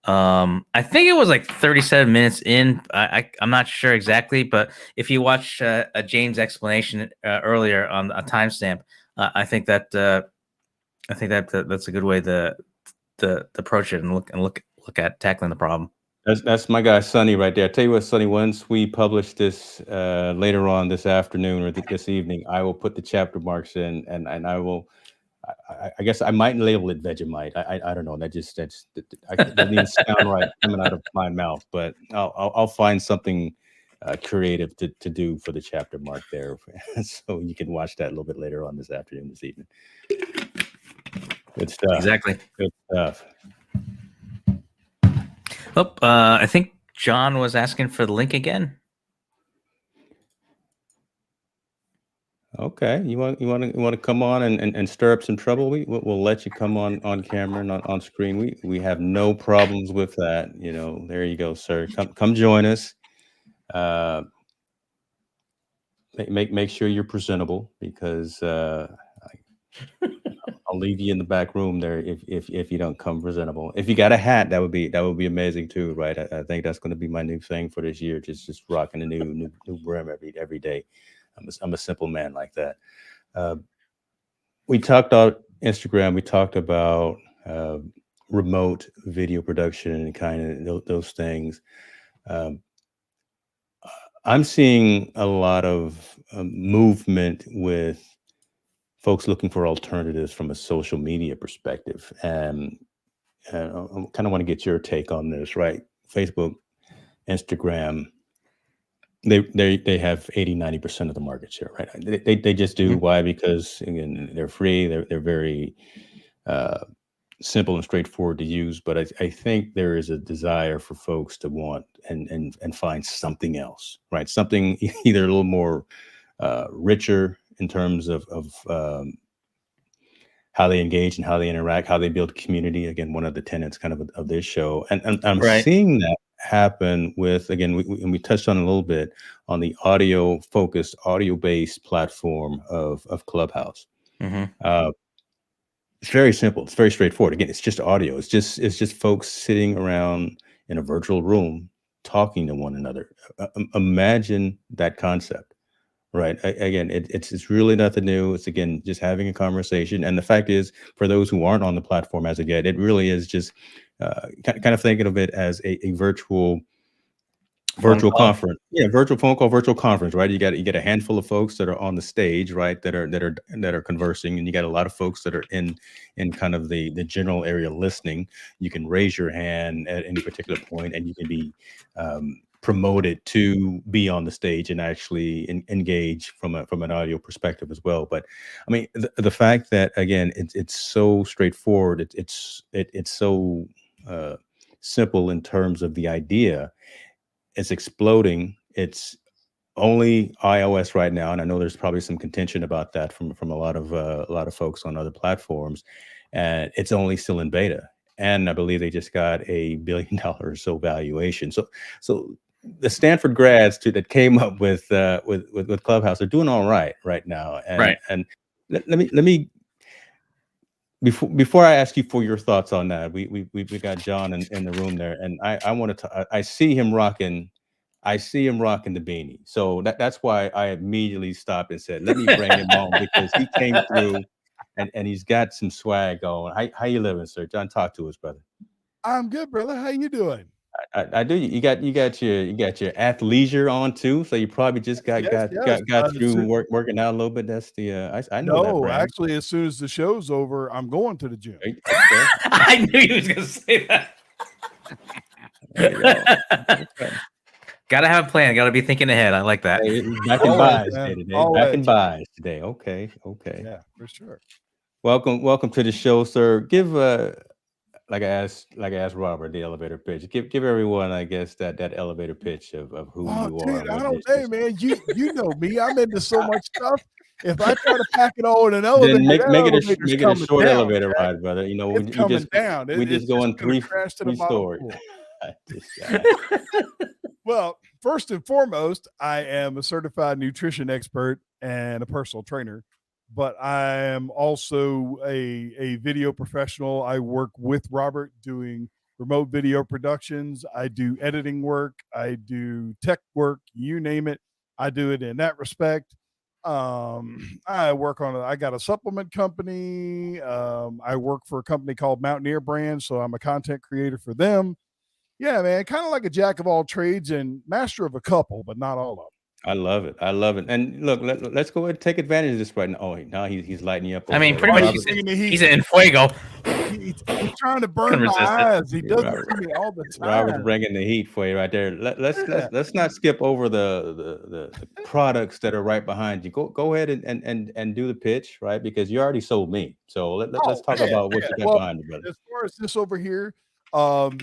I think it was like 37 minutes in. I'm not sure exactly, but if you watch a James explanation earlier on a timestamp, I think that's a good way to approach it and look at tackling the problem. That's my guy Sonny right there. I tell you what, Sonny, once we publish this later on this afternoon or this evening, I will put the chapter marks in, and I will. I guess I might label it Vegemite. I don't know. That doesn't even sound right coming out of my mouth. But I'll find something creative to do for the chapter mark there, so you can watch that a little bit later on this afternoon, this evening. Good stuff. Exactly. Good stuff. Oh, I think John was asking for the link again. Okay, you want to come on and stir up some trouble? We'll let you come on camera and on screen. We have no problems with that. There you go, sir. Come join us. Make sure you're presentable, because I'll leave you in the back room there if you don't come presentable. If you got a hat, that would be amazing too, right? I think that's going to be my new thing for this year. Just rocking a new brim every day. I'm a simple man like that. We talked about Instagram. We talked about remote video production and kind of those things. I'm seeing a lot of movement with folks looking for alternatives from a social media perspective. And I kind of want to get your take on this, right? Facebook, Instagram, they have 80-90% of the market share, right? They just do. Why? Because again, they're free. They're very simple and straightforward to use. But I think there is a desire for folks to want and find something else, right? Something either a little more richer in terms of how they engage and how they interact, how they build community. Again, one of the tenets kind of this show, and I'm seeing that happen with, again, we touched on a little bit on the audio-focused, audio-based platform of Clubhouse. It's very simple. It's very straightforward. Again, it's just audio. It's just folks sitting around in a virtual room talking to one another. Imagine that concept, Right. Again, it's really nothing new. It's again just having a conversation. And the fact is, for those who aren't on the platform as of yet, it really is just kind of thinking of it as a Phone virtual call. conference. Yeah, virtual phone call, virtual conference, right? You get a handful of folks that are on the stage, right, that are conversing, and you got a lot of folks that are in kind of the general area listening. You can raise your hand at any particular point, and you can be promoted to be on the stage and actually engage from an audio perspective as well. But I mean, the fact that again, it's so straightforward. It's so uh, simple in terms of the idea. It's exploding. It's only iOS right now, and I know there's probably some contention about that from a lot of folks on other platforms. And it's only still in beta, and I believe they just got a $1 billion or so valuation. So the Stanford grads that came up with Clubhouse are doing all right now. Right. And let me before I ask you for your thoughts on that, we got John in the room there, and I wanted to I see him rocking. I see him rocking the beanie. So that's why I immediately stopped and said, let me bring him on because he came through and he's got some swag going. How you living, sir? John, talk to us, brother. I'm good, brother. How you doing? I do. You got your athleisure on too. So you probably just got Yes, got yes. got got through working out a little bit. That's the I know that No, brand. actually, as soon as the show's over, I'm going to the gym. Right? Okay. I knew he was going to say that. There you go. Okay. Gotta have a plan. Gotta be thinking ahead. I like that. Hey, back in Always, buys man. today. Back Always. in buys today. Okay. Yeah, for sure. Welcome to the show, sir. Give like I asked Robert the elevator pitch. Give everyone, I guess, that elevator pitch of who Oh, you are dude, and I what don't it know, is. man. You know me. I'm into so much stuff. If I try to pack it all in an elevator, Then that elevator's make it a coming short down, elevator Jack. ride, brother. You know, It's we coming just down. we It's just just going gonna three crash to the three bottom stories. floor. This guy. Well, first and foremost, I am a certified nutrition expert and a personal trainer, but I am also a video professional. I work with Robert doing remote video productions. I do editing work. I do tech work. You name it, I do it in that respect. I work on. I got a supplement company. I work for a company called Mountaineer Brand, so I'm a content creator for them. Yeah, man, kind of like a jack of all trades and master of a couple, but not all of them. I love it. I love it. And look, let's go ahead and take advantage of this right now. Oh, now he's lighting you up I over mean, there. pretty Oh, much he's Robert, bringing the he's heat. in fuego. He's trying to burn Couldn't my resist it. eyes. He does it Robert, to me all the Robert's time. bringing the heat for you right there. Yeah. Let's not skip over the products that are right behind you. Go ahead and do the pitch, right? Because you already sold me. So let's Oh, talk yeah, about what yeah. you got Well, behind you, brother. as far as this over here,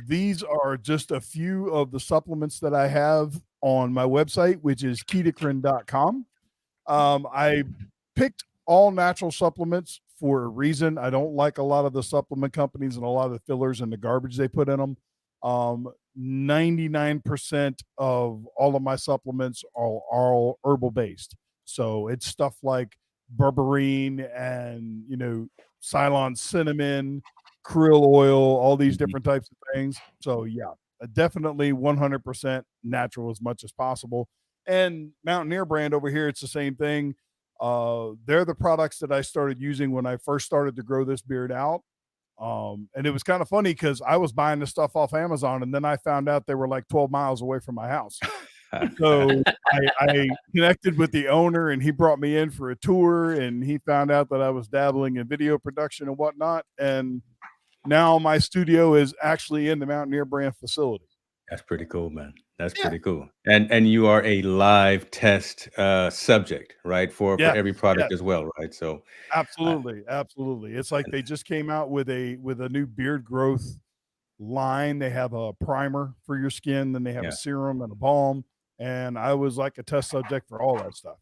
these are just a few of the supplements that I have on my website, which is ketocrine.com. I picked all natural supplements for a reason. I don't like a lot of the supplement companies and a lot of the fillers and the garbage they put in them. 99% of all of my supplements are all herbal based. So it's stuff like berberine and, Ceylon cinnamon, krill oil, all these Mhm. different types of things. So yeah, definitely 100% natural as much as possible. And Mountaineer brand over here, it's the same thing. They're the products that I started using when I first started to grow this beard out. And it was kind of funny because I was buying this stuff off Amazon, and then I found out they were like 12 miles away from my house. So I connected with the owner, and he brought me in for a tour, and he found out that I was dabbling in video production and whatnot. And now my studio is actually in the Mountaineer brand facility. That's pretty cool, man. That's Yeah. pretty cool. And you are a live test subject, right? For Yes. every product Yes. as well, right? So I, Absolutely, absolutely. It's like they just came out with a new beard growth line. They have a primer for your skin, then they have a yeah. serum and a balm, and I was like a test subject for all that stuff.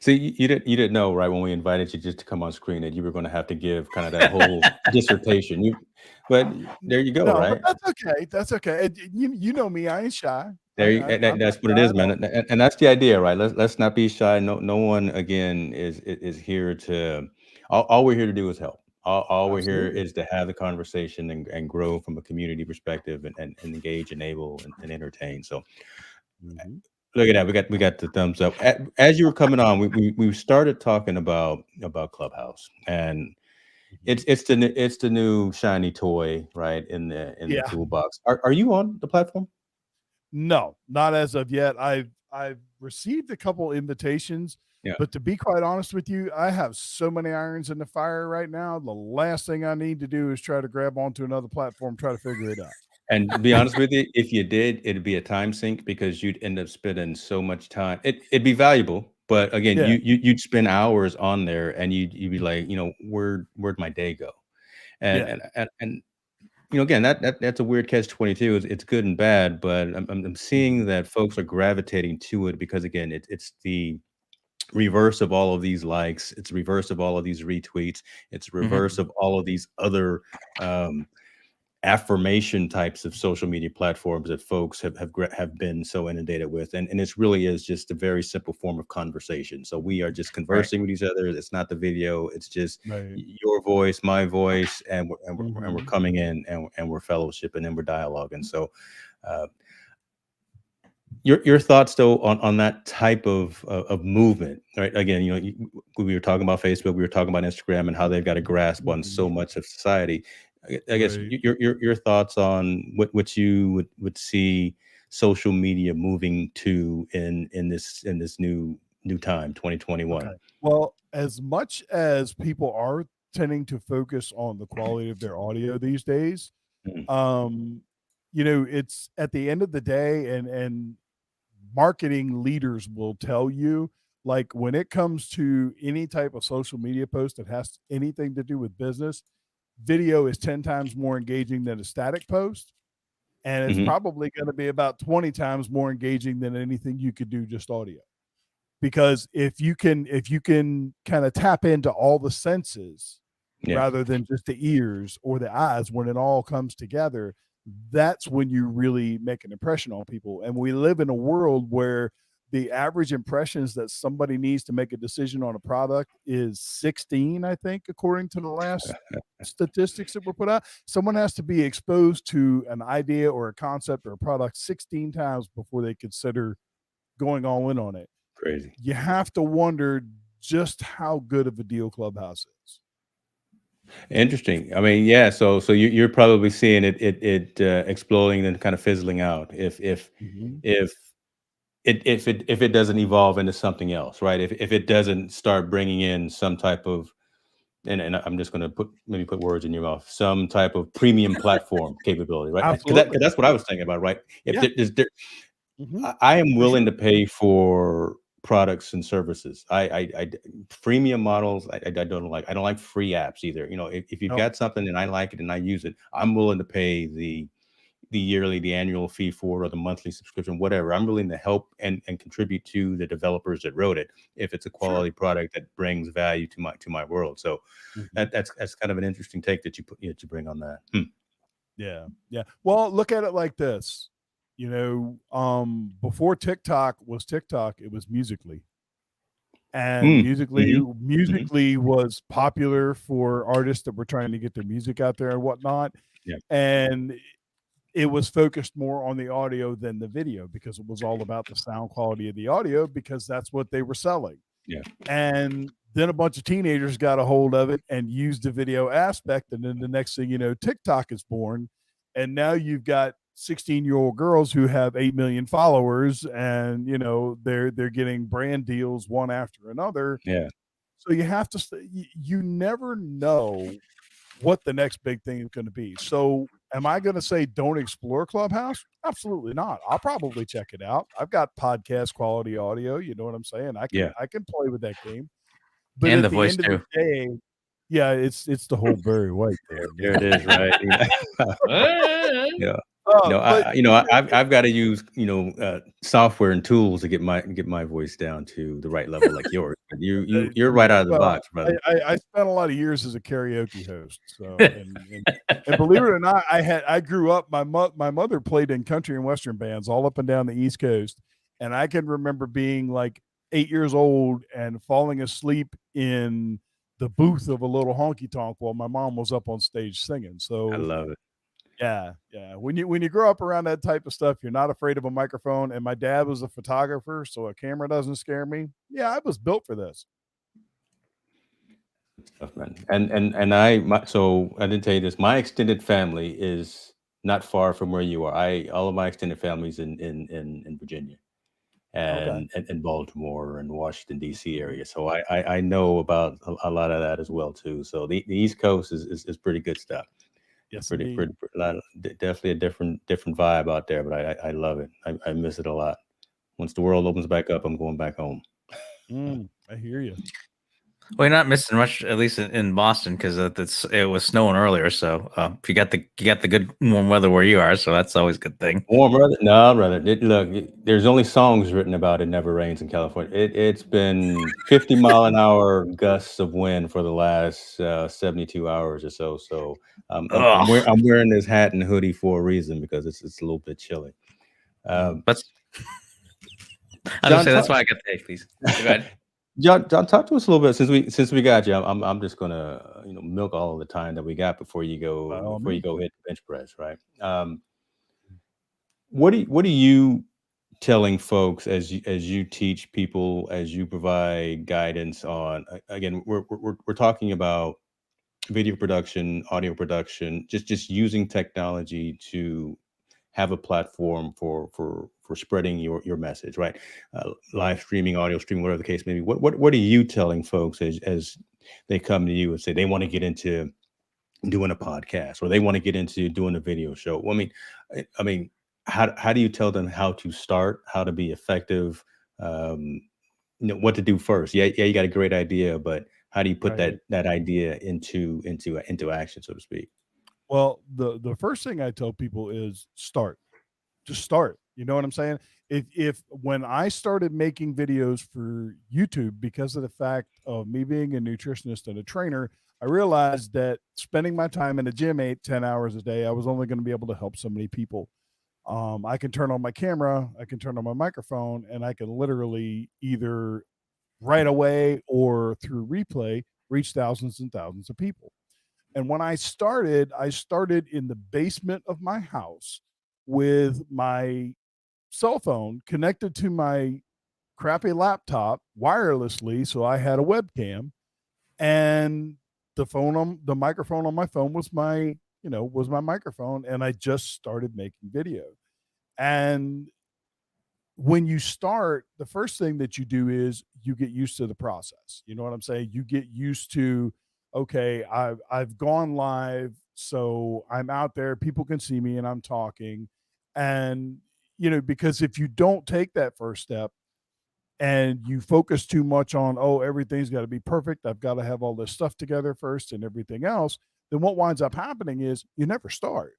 See, you didn't know, right, when we invited you just to come on screen that you were going to have to give kind of that whole dissertation. But there you go, No, but right? that's okay. That's okay. You know me. I ain't shy. And I'm not that's what it shy is, at man. all. And that's the idea, right? Let's not be shy. No one again is here to. All we're here to do is help. All we're here Absolutely. is to have the conversation and grow from a community perspective and engage, enable, and entertain. So Mhm. Look at that. We got the thumbs up. As you were coming on, we started talking about Clubhouse, and it's the new shiny toy, right, in the Yeah. toolbox. Are you on the platform? No, not as of yet. I've received a couple invitations, Yeah. but to be quite honest with you, I have so many irons in the fire right now. The last thing I need to do is try to grab onto another platform, try to figure it out. And to be honest with you, if you did, it'd be a time sink because you'd end up spending so much time. It'd be valuable, but again, Yeah. you'd spend hours on there, and you'd be like, where'd my day go? And Yeah. and again, that's a weird catch-22. It's good and bad, but I'm seeing that folks are gravitating to it because again, it's the reverse of all of these likes. It's the reverse of all of these retweets. It's the reverse of all of these other um, affirmation types of social media platforms that folks have been so inundated with, and this really is just a very simple form of conversation. So we are just Right. conversing with each other. It's not the video. It's just Right. your voice, my voice, and we're Mhm. coming in and we're fellowshipping and we're dialoguing. So your thoughts though on that type of movement, right? Again, we were talking about Facebook, we were talking about Instagram, and how they've got a grasp on so Mhm. much of society. I guess Right. your thoughts on what you would see social media moving to in this new time, 2021. Okay. Well, as much as people are tending to focus on the quality of their audio these days, Mhm, um, it's at the end of the day, and marketing leaders will tell you, like, when it comes to any type of social media post that has anything to do with business, video is 10 times more engaging than a static post, and it's mhm, probably going to be about 20 times more engaging than anything you could do just audio. Because if you can kind of tap into all the senses yeah, rather than just the ears or the eyes, when it all comes together, that's when you really make an impression on people. And we live in a world where the average impressions that somebody needs to make a decision on a product is 16, I think, according to the last statistics that were put out. Someone has to be exposed to an idea or a concept or a product 16 times before they consider going all in on it. crazy. You have to wonder just how good of a deal Clubhouse is. Interesting. I mean, yeah. So you're probably seeing it exploding and kind of fizzling out. Mhm. If if it doesn't evolve into something else, right? If it doesn't start bringing in some type of, and I'm just going to maybe put words in your mouth, some type of premium platform capability, right? Because Absolutely. that's what I was thinking about, right? If Yeah. there, Mhm. I am For willing sure. to pay for products and services. Freemium models, I don't like. I don't like free apps either. If you've No. got something and I like it and I use it, I'm willing to pay the yearly, the annual fee for it, or the monthly subscription, whatever. I'm willing to help and contribute to the developers that wrote it if it's a Sure. quality product that brings value to my world. So Mhm. that's kind of an interesting take that you bring on that. Hmm. Yeah. Yeah. Well, look at it like this. Before TikTok was TikTok, it was Musically. And Mm. Musically Mhm. Mhm. Musically was popular for artists that were trying to get their music out there and whatnot. Yeah. And it was focused more on the audio than the video because it was all about the sound quality of the audio because that's what they were selling. Yeah. And then a bunch of teenagers got a hold of it and used the video aspect. And then the next thing you know, TikTok is born. And now you've got 16-year-old girls who have 8 million followers, and they're getting brand deals one after another. Yeah. So you have to you never know what the next big thing is going to be. So am I going to say don't explore Clubhouse? Absolutely not. I'll probably check it out. I've got podcast quality audio, you know what I'm saying? I can Yeah. I can play with that game. But And at the the voice end of the too. day, yeah, it's the whole Barry White thing. There it is, right? Yeah. But I've got to use, software and tools to get my voice down to the right level like yours. But you're right out of the well, box, brother. I spent a lot of years as a karaoke host, so and believe it or not, I grew up. My mother played in country and western bands all up and down the East Coast, and I can remember being like 8 years old and falling asleep in the booth of a little honky tonk while my mom was up on stage singing. I So love it. Yeah, yeah. When you grow up around that type of stuff, you're not afraid of a microphone. And my dad was a photographer, so a camera doesn't scare me. Yeah, I was built for this. Stuff, man. So I didn't tell you this. My extended family is not far from where you are. All of my extended families in Virginia Okay. and Baltimore and Washington D.C. area. So I know about a lot of that as well too. So the East Coast is pretty good stuff. Yes, Pretty indeed. a lot definitely a different vibe out there. But I love it. I miss it a lot. Once the world opens back up, I'm going back home. I hear you. Well, you're not missing much, at least in Boston, because it was snowing earlier. So if you got the good warm weather where you are, so that's always a good thing. Warm weather? No, brother. There's only songs written about it never rains in California. It's been 50-mile-an-hour gusts of wind for the last 72 hours or so. So Oh, I'm wearing this hat and hoodie for a reason because it's a little bit chilly. but I was gonna John, say that's why I got the egg, please. Go ahead. John, talk to us a little bit since we got you. I'm just gonna milk all of the time that we got before you By all go means. hit bench press, right? What are you telling folks as you teach people, as you provide guidance on? Again, we're talking about video production, audio production, just using technology to have a platform for spreading your message, right? Live streaming, audio streaming, whatever the case may be. What are you telling folks as they come to you and say they want to get into doing a podcast or they want to get into doing a video show? Well, I mean, how do you tell them how to start, how to be effective, um, what to do first? Yeah, you got a great idea, but how do you put Right. that idea into action, so to speak? Well, the first thing I tell people is start. Just start. You know what I'm saying? If when I started making videos for YouTube because of the fact of me being a nutritionist and a trainer, I realized that spending my time in the gym 8, 10 hours a day, I was only going to be able to help so many people. I can turn on my camera, I can turn on my microphone, and I can literally either right away or through replay reach thousands and thousands of people. And when I started in the basement of my house with my cell phone connected to my crappy laptop wirelessly. So I had a webcam and the microphone on my phone was was my microphone. And I just started making video. And when you start, the first thing that you do is you get used to the process. You know what I'm saying? You get used to, okay, I've gone live, so I'm out there, people can see me and I'm talking. And because if you don't take that first step and you focus too much on, oh, everything's got to be perfect, I've got to have all this stuff together first and everything else, then what winds up happening is you never start.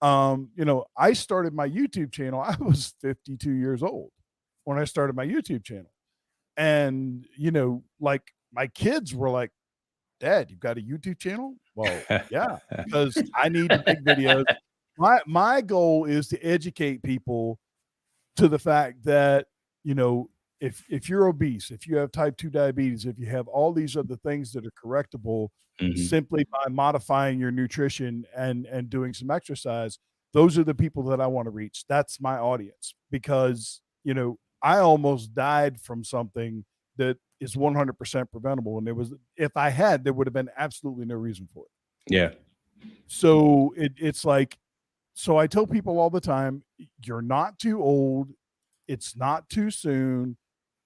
I started my YouTube channel. I was 52 years old when I started my YouTube channel. And, like my kids were like, Dad, you've got a YouTube channel? Well, yeah, because I need to make videos. My goal is to educate people to the fact that, you know, if you're obese, if you have type 2 diabetes, if you have all these other things that are correctable Hmm. simply by modifying your nutrition and doing some exercise, those are the people that I want to reach. That's my audience because, I almost died from something that is 100% preventable. And if I had, there would have been absolutely no reason for it. Yeah. So it's like, so I tell people all the time, you're not too old. It's not too soon.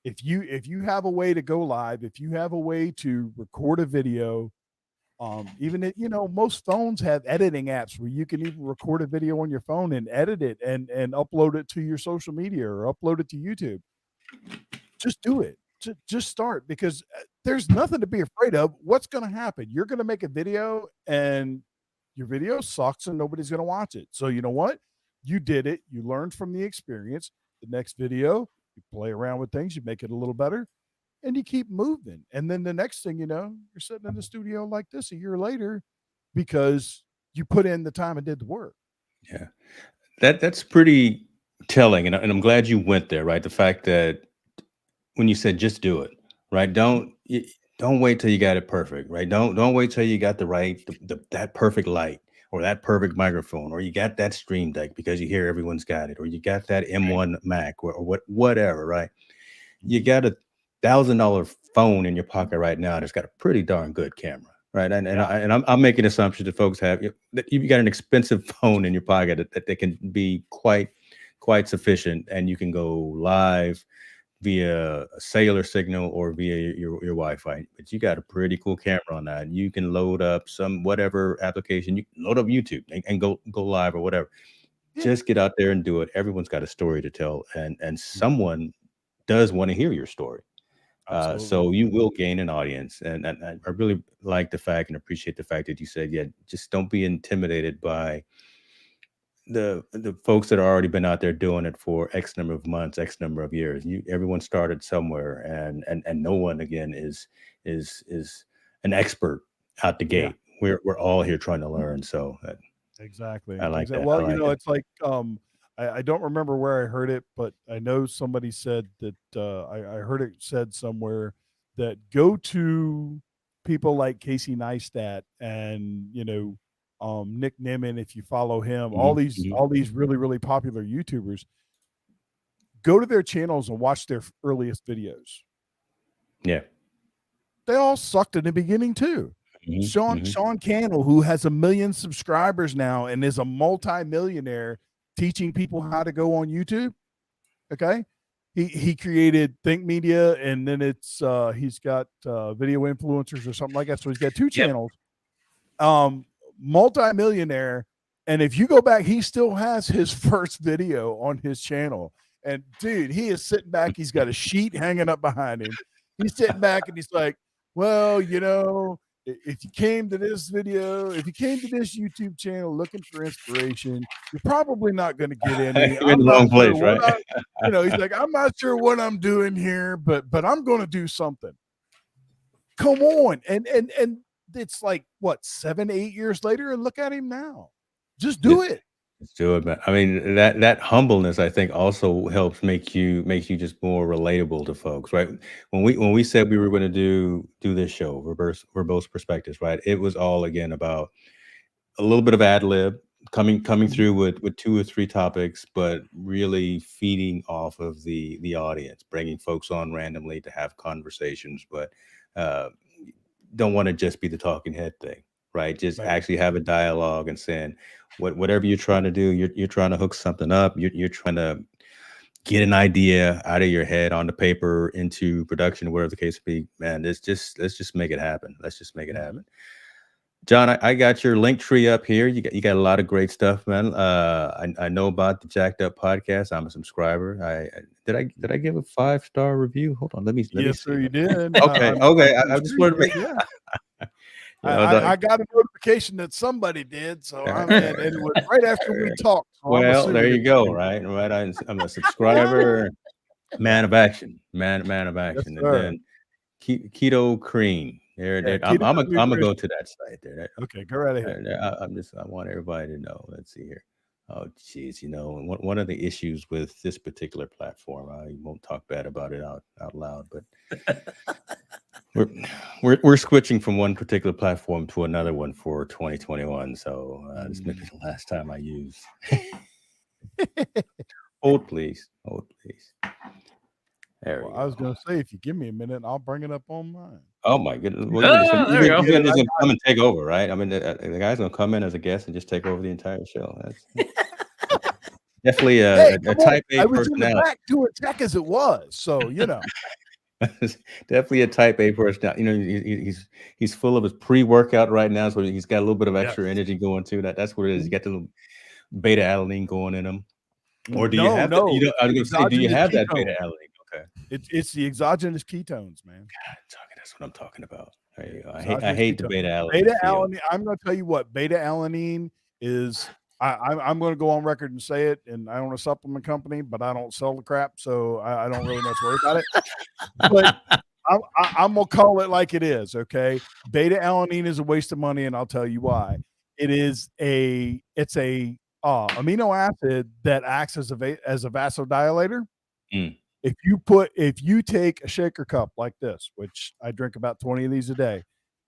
If you have a way to go live, if you have a way to record a video, even if, most phones have editing apps where you can even record a video on your phone and edit it and upload it to your social media or upload it to YouTube. Just do it. Just start because there's nothing to be afraid of. What's going to happen? You're going to make a video and your video sucks and nobody's going to watch it. So you know what? You did it. You learned from the experience. The next video, you play around with things, you make it a little better, and you keep moving. And then the next thing you know, you're sitting in the studio like this a year later because you put in the time and did the work. Yeah. That's pretty telling, and I'm glad you went there, right? The fact that when you said just do it, right? Don't wait till you got it perfect, right? Don't wait till you got the right that perfect light or that perfect microphone, or you got that Stream Deck because you hear everyone's got it, or you got that M1 Mac, or whatever, right? You got $1,000 phone in your pocket right now that's got a pretty darn good camera, right? And I'm making assumptions that folks have that you've got an expensive phone in your pocket that can be quite sufficient, and you can go live via a cellular signal or via your Wi-Fi. But you got a pretty cool camera on that. You can load up some whatever application. You can load up YouTube and go live or whatever. Just get out there and do it. Everyone's got a story to tell, and someone does want to hear your story. So you will gain an audience. And I really like the fact and appreciate the fact that you said, yeah, just don't be intimidated by the folks that have already been out there doing it for X number of months, X number of years. Everyone started somewhere, and no one again is an expert out the gate. We're all here trying to learn. So exactly. I like that. Well, it's like I don't remember where I heard it, but I know somebody said that I heard it said somewhere that go to people like Casey Neistat and Nick Nimmin, if you follow him, all these really, really popular YouTubers, go to their channels and watch their earliest videos. Yeah. They all sucked in the beginning too. Sean Cannell, who has 1 million subscribers now and is a multi-millionaire teaching people how to go on YouTube. Okay. He created Think Media, and then it's he's got Video Influencers or something like that. So he's got 2 channels. Multi-millionaire, and if you go back, he still has his first video on his channel, and dude, he is sitting back, he's got a sheet hanging up behind him, he's sitting back and he's like, well, if you came to this YouTube channel looking for inspiration, you're probably not going to get any. You're in the wrong place, right? He's like, I'm not sure what I'm doing here, but I'm going to do something. Come on. And it's like what, 7-8 years later, and look at him now. Just do it. Just do it, man. I mean, that humbleness, I think, also helps make you just more relatable to folks, right? When we said we were going to do this show, Verbose Perspectives, right? It was all again about a little bit of ad lib coming through with 2 or 3 topics, but really feeding off of the audience, bringing folks on randomly to have conversations, but don't want to just be the talking head thing, right? Just actually have a dialogue and saying whatever you're trying to do, you're trying to hook something up. You're trying to get an idea out of your head onto paper into production, whatever the case be. Man, let's just make it happen. Let's just make it happen. John, I got your link tree up here. You got a lot of great stuff, man. I know about the Jacked Up podcast. I'm a subscriber. Did I give a 5-star review? Hold on, let me see. Yes, sir, you did. Okay. I just wanted to make. I got a notification that somebody did, so and it was right after we talked. So well, there you go. Right. I'm a subscriber. Man of action. Man of action. Yes, and then Keto Cream. I'm gonna go to that site there. Okay, go right ahead. I want everybody to know. Let's see here. Oh, geez, one of the issues with this particular platform, I won't talk bad about it out loud, but we're switching from one particular platform to another one for 2021. So this may be the last time I use. Hold please. There we go. I was going to say, if you give me a minute, I'll bring it up on mine. Oh my goodness! Well, there you go. You're just gonna come and take over, right? I mean, the guy's gonna come in as a guest and just take over the entire show. That's definitely a type A personality. I was in the back doing tech as it was, so definitely a type A personality. He's full of his pre-workout right now, so he's got a little bit of extra energy going too. That's what it is. He's got the little beta alanine going in him. Or do you have? I was going to say, do you have that beta alanine? Okay. It's the exogenous ketones, man. God, that's what I'm talking about. There you go. I hate the beta alanine. Beta alanine. I'm going to tell you what beta alanine is. I'm going to go on record and say it. And I own a supplement company, but I don't sell the crap, so I don't really much worry about it. But I'm going to call it like it is. Okay. Beta alanine is a waste of money, and I'll tell you why. It's a amino acid that acts as a vasodilator. If you take a shaker cup like this, which I drink about 20 of these a day,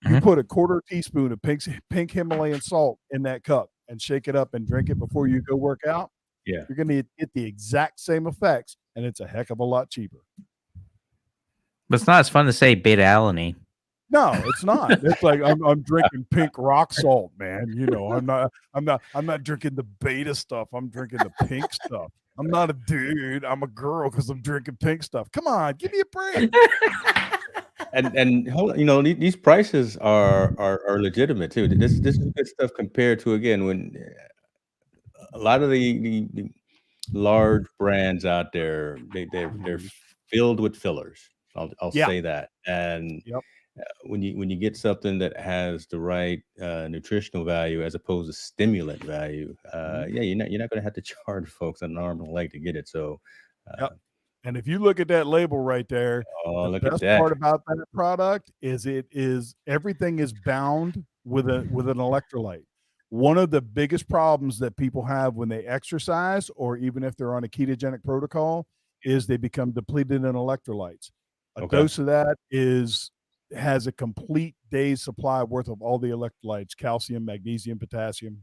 you put a 1/4 teaspoon of pink Himalayan salt in that cup, and shake it up and drink it before you go work out, Yeah. you're going to get the exact same effects, and it's a heck of a lot cheaper. But it's not as fun to say beta alanine. No, it's not. It's like I'm drinking pink rock salt, man. You know, I'm not drinking the beta stuff. I'm drinking the pink stuff. I'm not a dude. I'm a girl because I'm drinking pink stuff. Come on, give me a break. And you know, these prices are legitimate too. This is good stuff compared to, again, when a lot of the large brands out there, they're filled with fillers. I'll say that. And when you get something that has the right nutritional value as opposed to stimulant value, you're not going to have to charge folks an arm and a leg to get it. So, and if you look at that label right there, the best part about that product is everything is bound with an electrolyte. One of the biggest problems that people have when they exercise, or even if they're on a ketogenic protocol, is they become depleted in electrolytes. A dose of that has a complete day's supply worth of all the electrolytes: calcium, magnesium, potassium.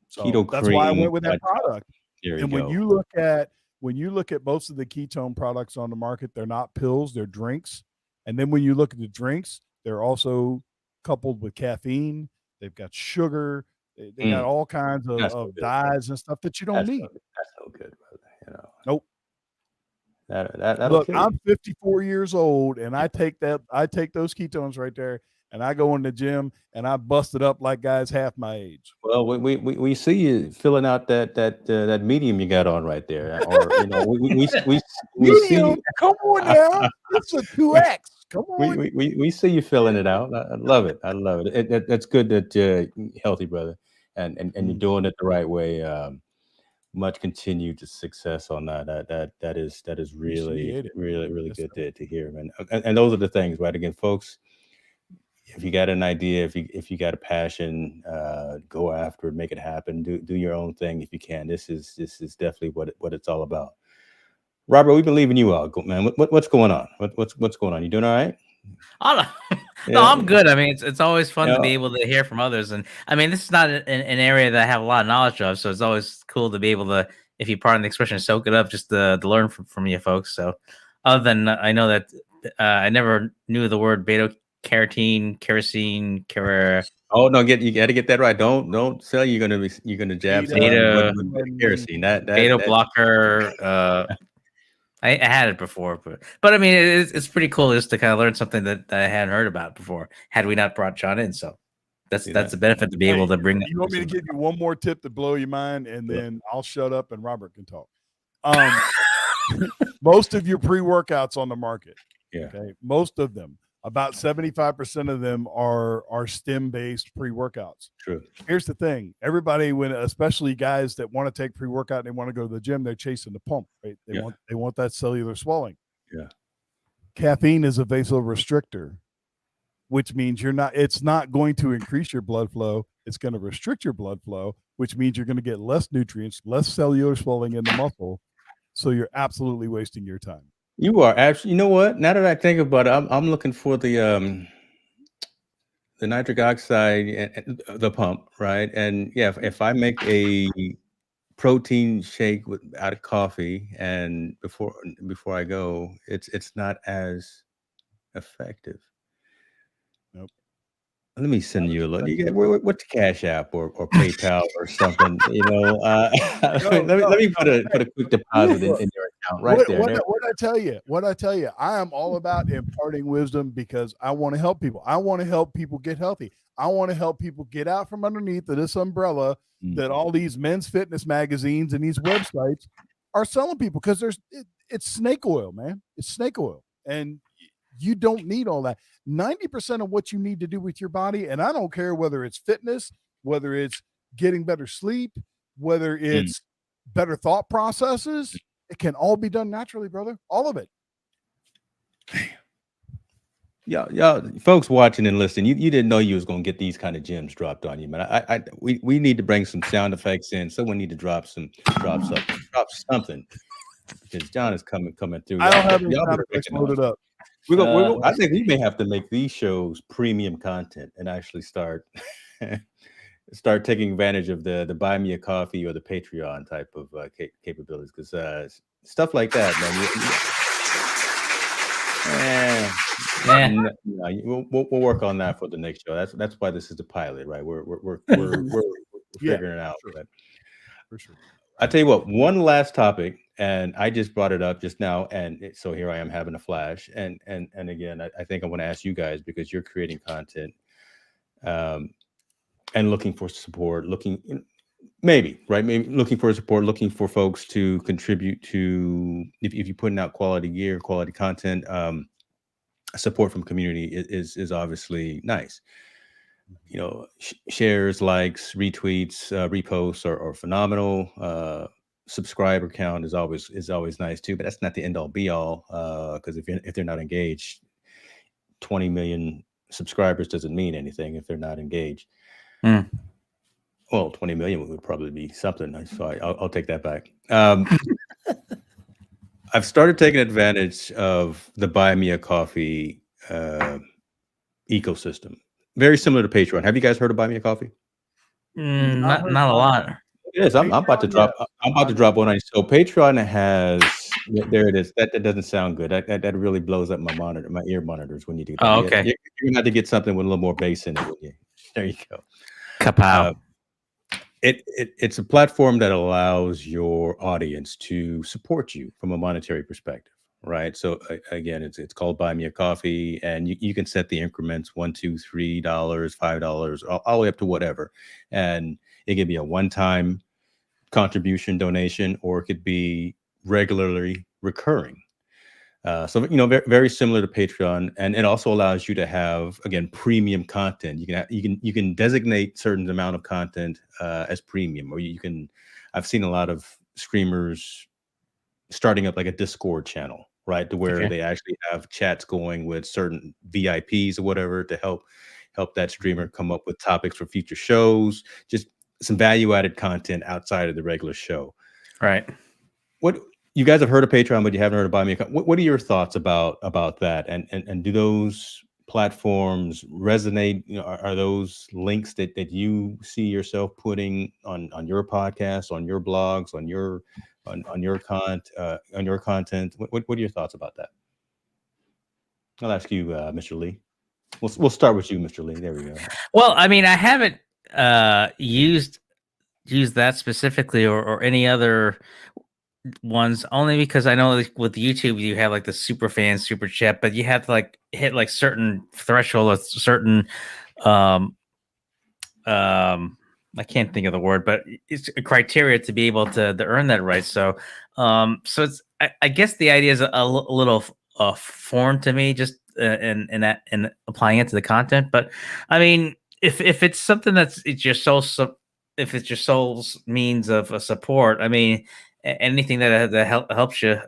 So Keto that's cream, why I went with that product. And when you look at most of the ketone products on the market, they're not pills, they're drinks. And then when you look at the drinks, they're also coupled with caffeine. They've got sugar. They got all kinds of dyes and stuff that you don't need. That's no good, brother. You know. Nope. Look, I'm 54 years old, and I take those ketones right there, and I go in the gym and I bust it up like guys half my age. Well, we see you filling out that medium you got on right there, or you know, we see you. Come on now, it's a 2X. Come on. We see you filling it out. I love it. I love it. That's good that you're healthy, brother, and you're doing it the right way. Much continued success on that. That is really good to hear, man. And those are the things, right? Again, folks, if you got an idea, if you got a passion, go after it, make it happen. Do your own thing if you can. This is definitely what it's all about. Robert, we've been leaving you out, man. What's going on? What's going on? You doing all right? No, I'm good. I mean, it's always fun to be able to hear from others, and I mean, this is not an area that I have a lot of knowledge of, so it's always cool to be able to, if you pardon the expression, soak it up, just to learn from you folks. So, other than I know that I never knew the word beta carotene, kerosene, Oh no, you got to get that right. Don't sell. You're gonna jab beta kerosene. That beta blocker. I had it before, but I mean, it's pretty cool just to kind of learn something that I hadn't heard about before. Had we not brought John in, so that's the benefit to be able to bring. You want me to give you one more tip to blow your mind, and then I'll shut up and Robert can talk. Most of your pre-workouts on the market, most of them, about 75% of them are stem-based pre-workouts. True. Here's the thing. Everybody, especially guys that want to take pre-workout and they want to go to the gym, they're chasing the pump, right? They want that cellular swelling. Yeah. Caffeine is a vasorestrictor, which means it's not going to increase your blood flow. It's going to restrict your blood flow, which means you're going to get less nutrients, less cellular swelling in the muscle. So you're absolutely wasting your time. You are actually. You know what? Now that I think about it, I'm looking for the nitric oxide, the pump, right? And yeah, if I make a protein shake out of coffee, and before I go, it's not as effective. Nope. Let me send you a look. What's Cash App or PayPal or something? You know, let me put a quick deposit in your account right there. What I tell you, I am all about imparting wisdom because I want to help people. I want to help people get healthy. I want to help people get out from underneath of this umbrella that all these men's fitness magazines and these websites are selling people, because it's snake oil, man. It's snake oil, and you don't need all that. 90% of what you need to do with your body, and I don't care whether it's fitness, whether it's getting better sleep, whether it's better thought processes, it can all be done naturally, brother. All of it. Y'all, folks watching and listening, you didn't know you was gonna get these kind of gems dropped on you, man. We need to bring some sound effects in. Someone need to drop something, because John is coming through. I don't have any sound effects loaded up. I think we may have to make these shows premium content and actually start taking advantage of the buy me a coffee or the Patreon type of capabilities, because stuff like that, man. We'll work on that for the next show. That's why this is the pilot, right? We're figuring it out. Sure. For sure. I tell you what, one last topic, and I just brought it up just now, and so here I am having a flash, and again, I think I want to ask you guys, because you're creating content, and looking for support, maybe looking for support, looking for folks to contribute to, if you're putting out quality gear, quality content, support from community is obviously nice. Shares, likes, retweets, reposts are phenomenal. Subscriber count is always nice too, but that's not the end all be all, because if they're not engaged, 20 million subscribers doesn't mean anything if they're not engaged. Well, 20 million would probably be something, so I'll take that back. I've started taking advantage of the Buy Me a Coffee ecosystem. Very similar to Patreon. Have you guys heard of Buy Me a Coffee? Not a lot. Yes, I'm about to drop. I'm about to drop one on you. So Patreon has, there it is. That doesn't sound good. That really blows up my ear monitors when you do that. Oh, okay. You're gonna have to get something with a little more bass in it. There you go. Kapow. It's a platform that allows your audience to support you from a monetary perspective, right? So again, it's called Buy Me a Coffee, and you can set the increments $1, $2, $3, $5, all the way up to whatever, and it could be a one-time contribution donation, or it could be regularly recurring. So very similar to Patreon, and it also allows you to have, again, premium content. You can designate certain amount of content as premium, or I've seen a lot of streamers starting up like a Discord channel, right, to where they actually have chats going with certain VIPs or whatever to help that streamer come up with topics for future shows, just some value-added content outside of the regular show. Right. What you guys have heard of Patreon, but you haven't heard of Buy Me a Coffee. What are your thoughts about that? And do those platforms resonate? Are those links that you see yourself putting on your podcast, on your blogs, on your content? What are your thoughts about that? I'll ask you, Mr. Lee. We'll start with you, Mr. Lee. There we go. Well, I mean, I haven't used that specifically or any other ones, only because I know with YouTube you have like the super fan super chat, but you have to like hit like certain threshold, or certain I can't think of the word, but it's a criteria to be able to earn that right. So so it's I guess the idea is a little foreign to me, just in applying it to the content. But I mean, if it's something it's your sole if it's your sole means of support, I mean, anything that helps you,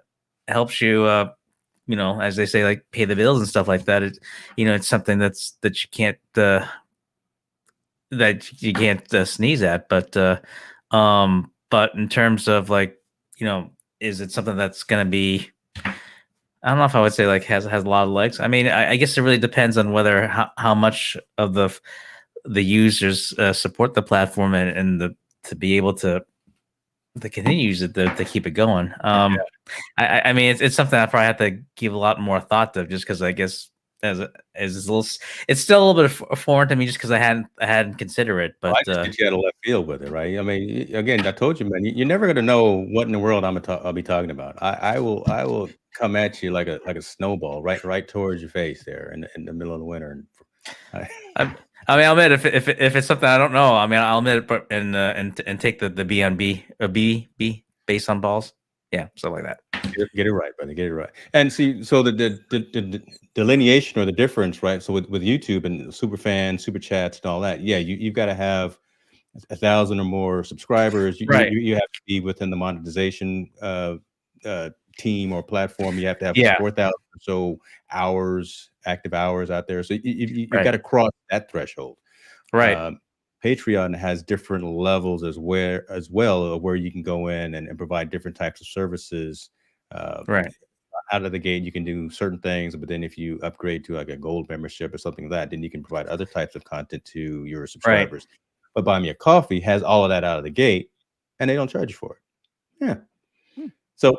as they say, like pay the bills and stuff like that. It's something that you can't sneeze at. But in terms of like, is it something that's going to be, I don't know if I would say like has a lot of legs. I mean, I guess it really depends on whether how much of the users support the platform and to be able to continue to use it to keep it going. I mean, it's something I probably have to give a lot more thought to, just because I guess it's still a little bit foreign to me, just because I hadn't considered it. But I just think you had a left field with it, right? I mean, again, I told you, man, you're never gonna know what in the world I'll be talking about. I will come at you like a snowball right towards your face there in the middle of the winter. I mean, I'll admit if it's something I don't know, I mean, I'll admit it and take the B on B, or B based on balls. Yeah, stuff like that. Get it right, brother. Get it right. And see, so the delineation or the difference, right? So with YouTube and super fans, super chats, and all that, yeah, you've got to have 1,000 or more subscribers. You have to be within the monetization team or platform. You have to have 4,000 or so active hours out there. So you've got to cross that threshold. Right. Patreon has different levels as well, where you can go in and provide different types of services. Right. out of the gate, you can do certain things, but then if you upgrade to like a gold membership or something like that, then you can provide other types of content to your subscribers. But Buy Me a Coffee has all of that out of the gate, and they don't charge you for it. Yeah. So,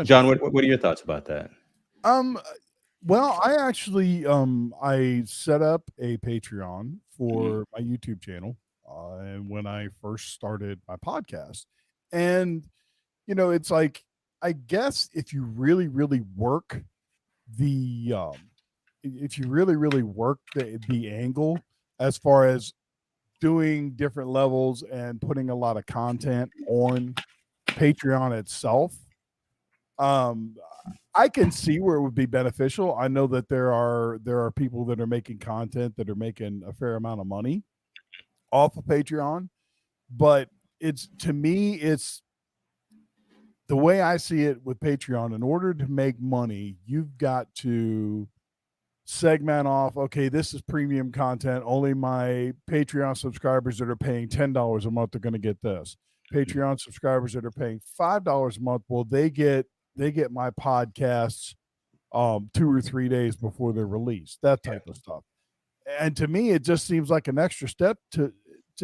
John, what are your thoughts about that? Well, I actually I set up a Patreon for my YouTube channel when I first started my podcast. And it's like, I guess if you really work the the angle as far as doing different levels and putting a lot of content on Patreon itself, I can see where it would be beneficial. I know that there are people that are making content that are making a fair amount of money off of Patreon, but it's, to me, it's the way I see it with Patreon. In order to make money, you've got to segment off, okay, this is premium content. Only my Patreon subscribers that are paying $10 a month are going to get this. Patreon subscribers that are paying $5 a month, well, they get my podcasts 2 or 3 days before they're released, that type of stuff. And to me, it just seems like an extra step. To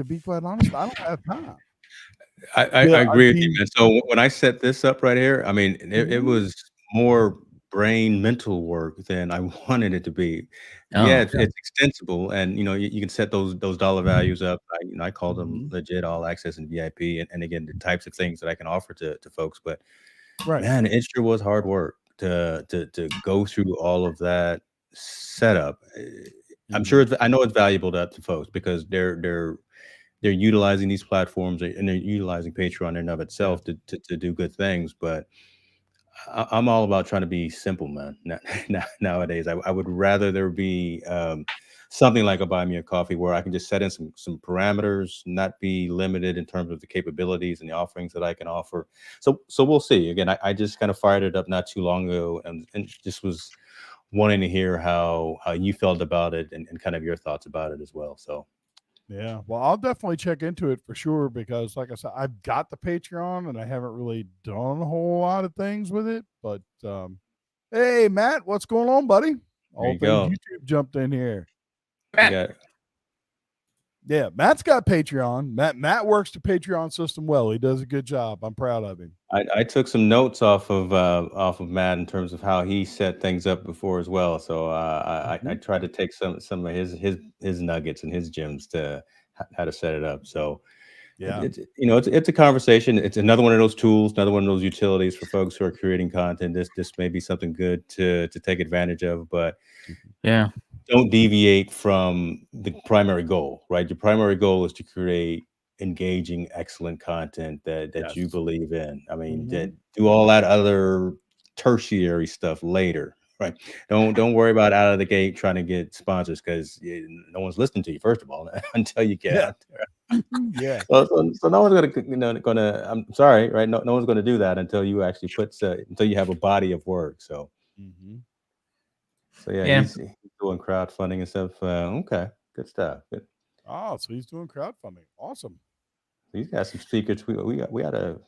be quite honest, I don't have time. I agree with you, man. So when I set this up right here, I mean, it was more brain mental work than I wanted it to be. It's extensible, and you can set those dollar values up. I call them legit all access and VIP, and again, the types of things that I can offer to folks. But man, it sure was hard work to go through all of that setup. I'm sure I know it's valuable to folks because they're utilizing these platforms and they're utilizing Patreon in and of itself to do good things. But I'm all about trying to be simple, man. Nowadays, I would rather there be something like a Buy Me a Coffee where I can just set in some parameters, not be limited in terms of the capabilities and the offerings that I can offer. So we'll see. Again, I just kind of fired it up not too long ago and just was wanting to hear how you felt about it and kind of your thoughts about it as well. So. Yeah, well, I'll definitely check into it for sure because, like I said, I've got the Patreon and I haven't really done a whole lot of things with it. But hey, Matt, what's going on, buddy? All things YouTube jumped in here. Yeah, Matt's got Patreon. Matt works the Patreon system well. He does a good job. I'm proud of him. I took some notes off of Matt in terms of how he set things up before as well. So I tried to take some of his nuggets and his gems to how to set it up. So yeah, it's a conversation. It's another one of those tools, another one of those utilities for folks who are creating content. This may be something good to take advantage of, but don't deviate from the primary goal, right? Your primary goal is to create engaging, excellent content that you believe in. I mean, do all that other tertiary stuff later, right? Don't worry about out of the gate trying to get sponsors because no one's listening to you, first of all, until you get out there. So no one's gonna I'm sorry, right? No one's gonna do that until you actually until you have a body of work. So he's doing crowdfunding and stuff. Okay, good stuff. Good. Oh, so he's doing crowdfunding. Awesome. He's got some secrets. We got to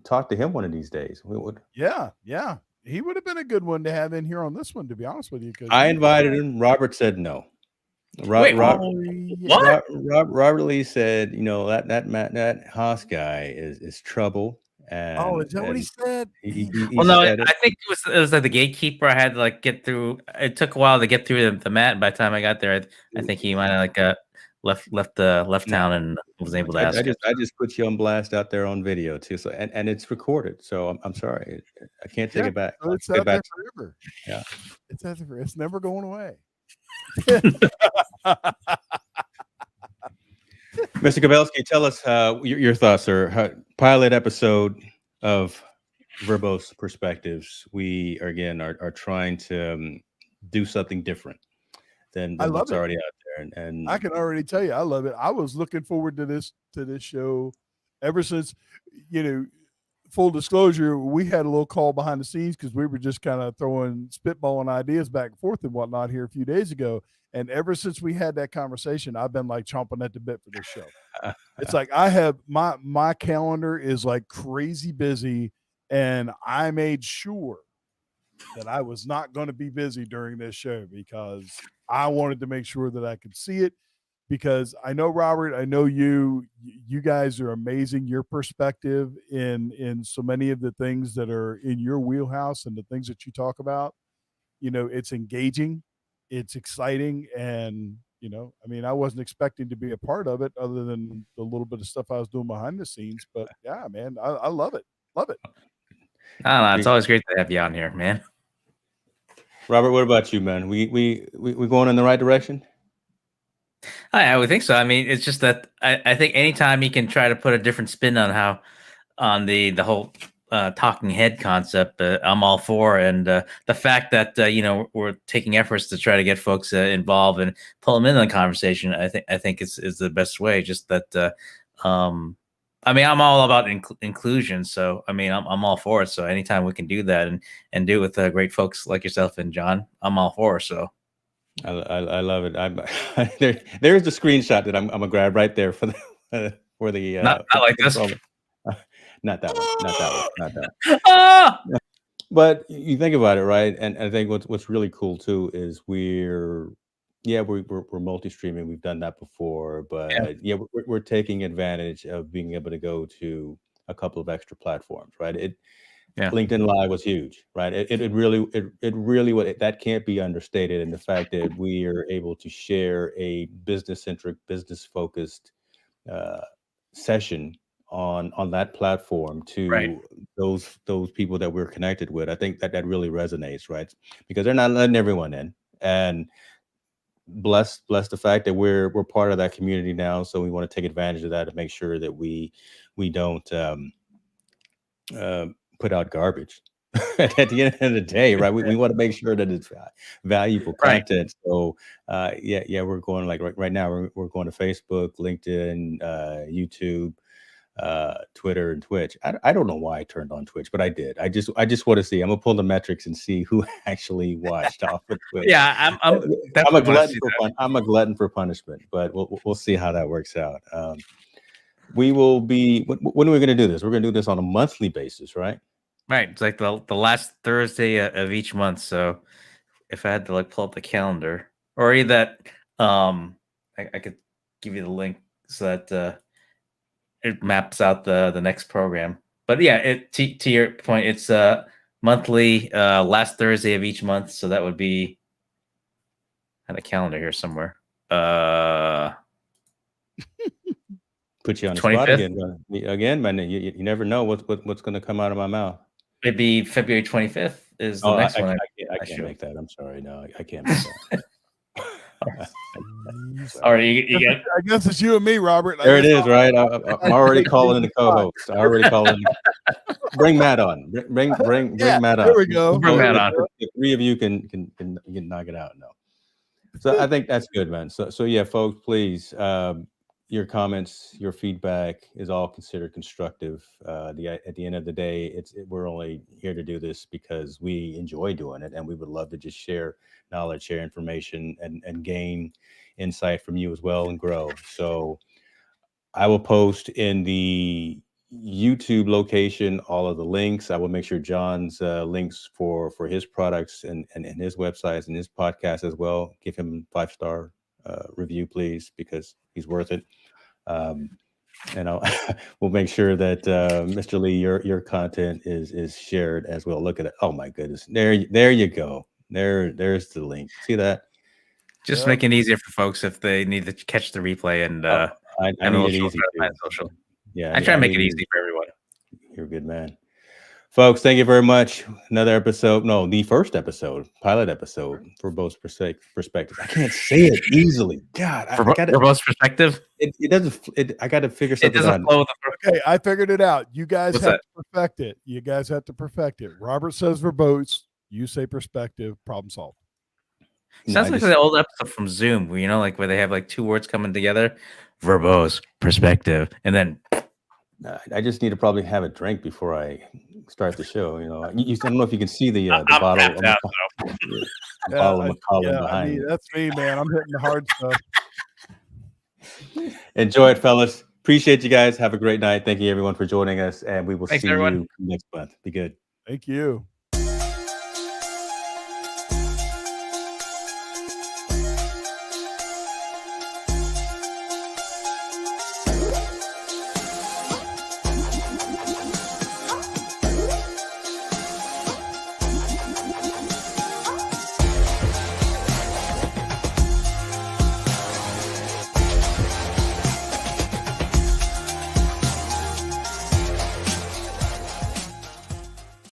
talk to him one of these days. We would. Yeah. He would have been a good one to have in here on this one, to be honest with you. I invited him. Robert said no. Robert Lee said, that Haas guy is trouble. And, is that what he said? I think it was like the gatekeeper. I had to like get through. It took a while to get through the mat. By the time I got there, I think he might have left town and was able to ask. I just put you on blast out there on video too. So and it's recorded. So I'm sorry, I can't take it back. So it's out there forever. Yeah, it's out there. It's never going away. Mr. Kovaleski, tell us your thoughts, sir. Pilot episode of Verbose Perspectives. We are trying to do something different than what's already out there, and I can already tell you, I love it. I was looking forward to this show ever since. Full disclosure, we had a little call behind the scenes because we were just kind of spitballing ideas back and forth and whatnot here a few days ago. And ever since we had that conversation, I've been like chomping at the bit for this show. It's like I have my calendar is like crazy busy, and I made sure that I was not going to be busy during this show because I wanted to make sure that I could see it. Because I know, Robert, I know you guys are amazing. Your perspective in so many of the things that are in your wheelhouse and the things that you talk about, it's engaging, it's exciting. And, I mean, I wasn't expecting to be a part of it other than the little bit of stuff I was doing behind the scenes, but yeah, man, I love it. Love it. I don't know. It's always great to have you on here, man. Robert, what about you, man? We going in the right direction? I would think so. I mean, it's just that I think anytime you can try to put a different spin on the whole talking head concept, I'm all for. And the fact that we're taking efforts to try to get folks involved and pull them into the conversation, I think is the best way. Just that, I mean, I'm all about inclusion, so I mean, I'm all for it. So anytime we can do that and do it with great folks like yourself and John, I'm all for. So. I love it. There's the screenshot that I'm gonna grab right there for the not like this. Not that one. Not that one. Not that one. Ah! But you think about it, right? And I think what's really cool too is we're multi-streaming. We've done that before, but we're taking advantage of being able to go to a couple of extra platforms, right? LinkedIn Live was huge, right? It really that can't be understated. And the fact that we are able to share a business-centric, business-focused session on that platform to those people that we're connected with, I think that really resonates, right? Because they're not letting everyone in, and bless the fact that we're part of that community now. So we want to take advantage of that to make sure that we don't put out garbage at the end of the day, right? We want to make sure that it's valuable content. So we're going like right now we're going to Facebook, LinkedIn, YouTube, Twitter, and Twitch. I don't know why I turned on Twitch, but I did. I just want to see. I'm gonna pull the metrics and see who actually watched off of Twitch. Yeah, I'm a glutton for punishment, but we'll see how that works out. We will be. When are we going to do this? We're going to do this on a monthly basis, right? Right. It's like the last Thursday of each month. So if I had to pull up the calendar, or either that, I could give you the link so that it maps out the next program. But yeah, to your point, it's monthly, last Thursday of each month. So that would be on a calendar here somewhere. Put you on the spot again, man. You never know what's going to come out of my mouth. It'd be February 25th is the next one. I can't make that. I'm sorry. No, I can't make that. All right, you get. I guess it's you and me, Robert. There it is, right? I'm already calling in the co-host. I already calling. Bring Matt on. Bring Matt on. There we go. Bring Matt on. The three of you can knock it out. No. So I think that's good, man. So yeah, folks, please. Your comments, your feedback is all considered constructive. At the end of the day, we're only here to do this because we enjoy doing it, and we would love to just share knowledge, share information, and gain insight from you as well and grow. So I will post in the YouTube location all of the links. I will make sure John's links for his products and his websites and his podcast as well. Give him 5-star review, please, because he's worth it. And we'll make sure that Mr. Lee, your content is shared as well. Look at it. Oh my goodness. There you go. There's the link. See that? Just make it easier for folks if they need to catch the replay and I need it easy. Social. Yeah. I try to make it easy for everyone. You're a good man. Folks, thank you very much. Another episode. No, the first episode, pilot episode for Verbose Perspectives. I can't say it easily. God, Verbose Perspective. It doesn't. I got to figure something out. Okay, I figured it out. You guys have to perfect it. You guys have to perfect it. Robert says verbose. You say perspective. Problem solved. Sounds like the old episode from Zoom, where where they have two words coming together. Verbose Perspective, and then. I just need to probably have a drink before I start the show. I don't know if you can see the bottle. Bottle of Macallan behind. That's me, man. I'm hitting the hard stuff. Enjoy it, fellas. Appreciate you guys. Have a great night. Thank you, everyone, for joining us, and we will see you next month. Be good. Thank you.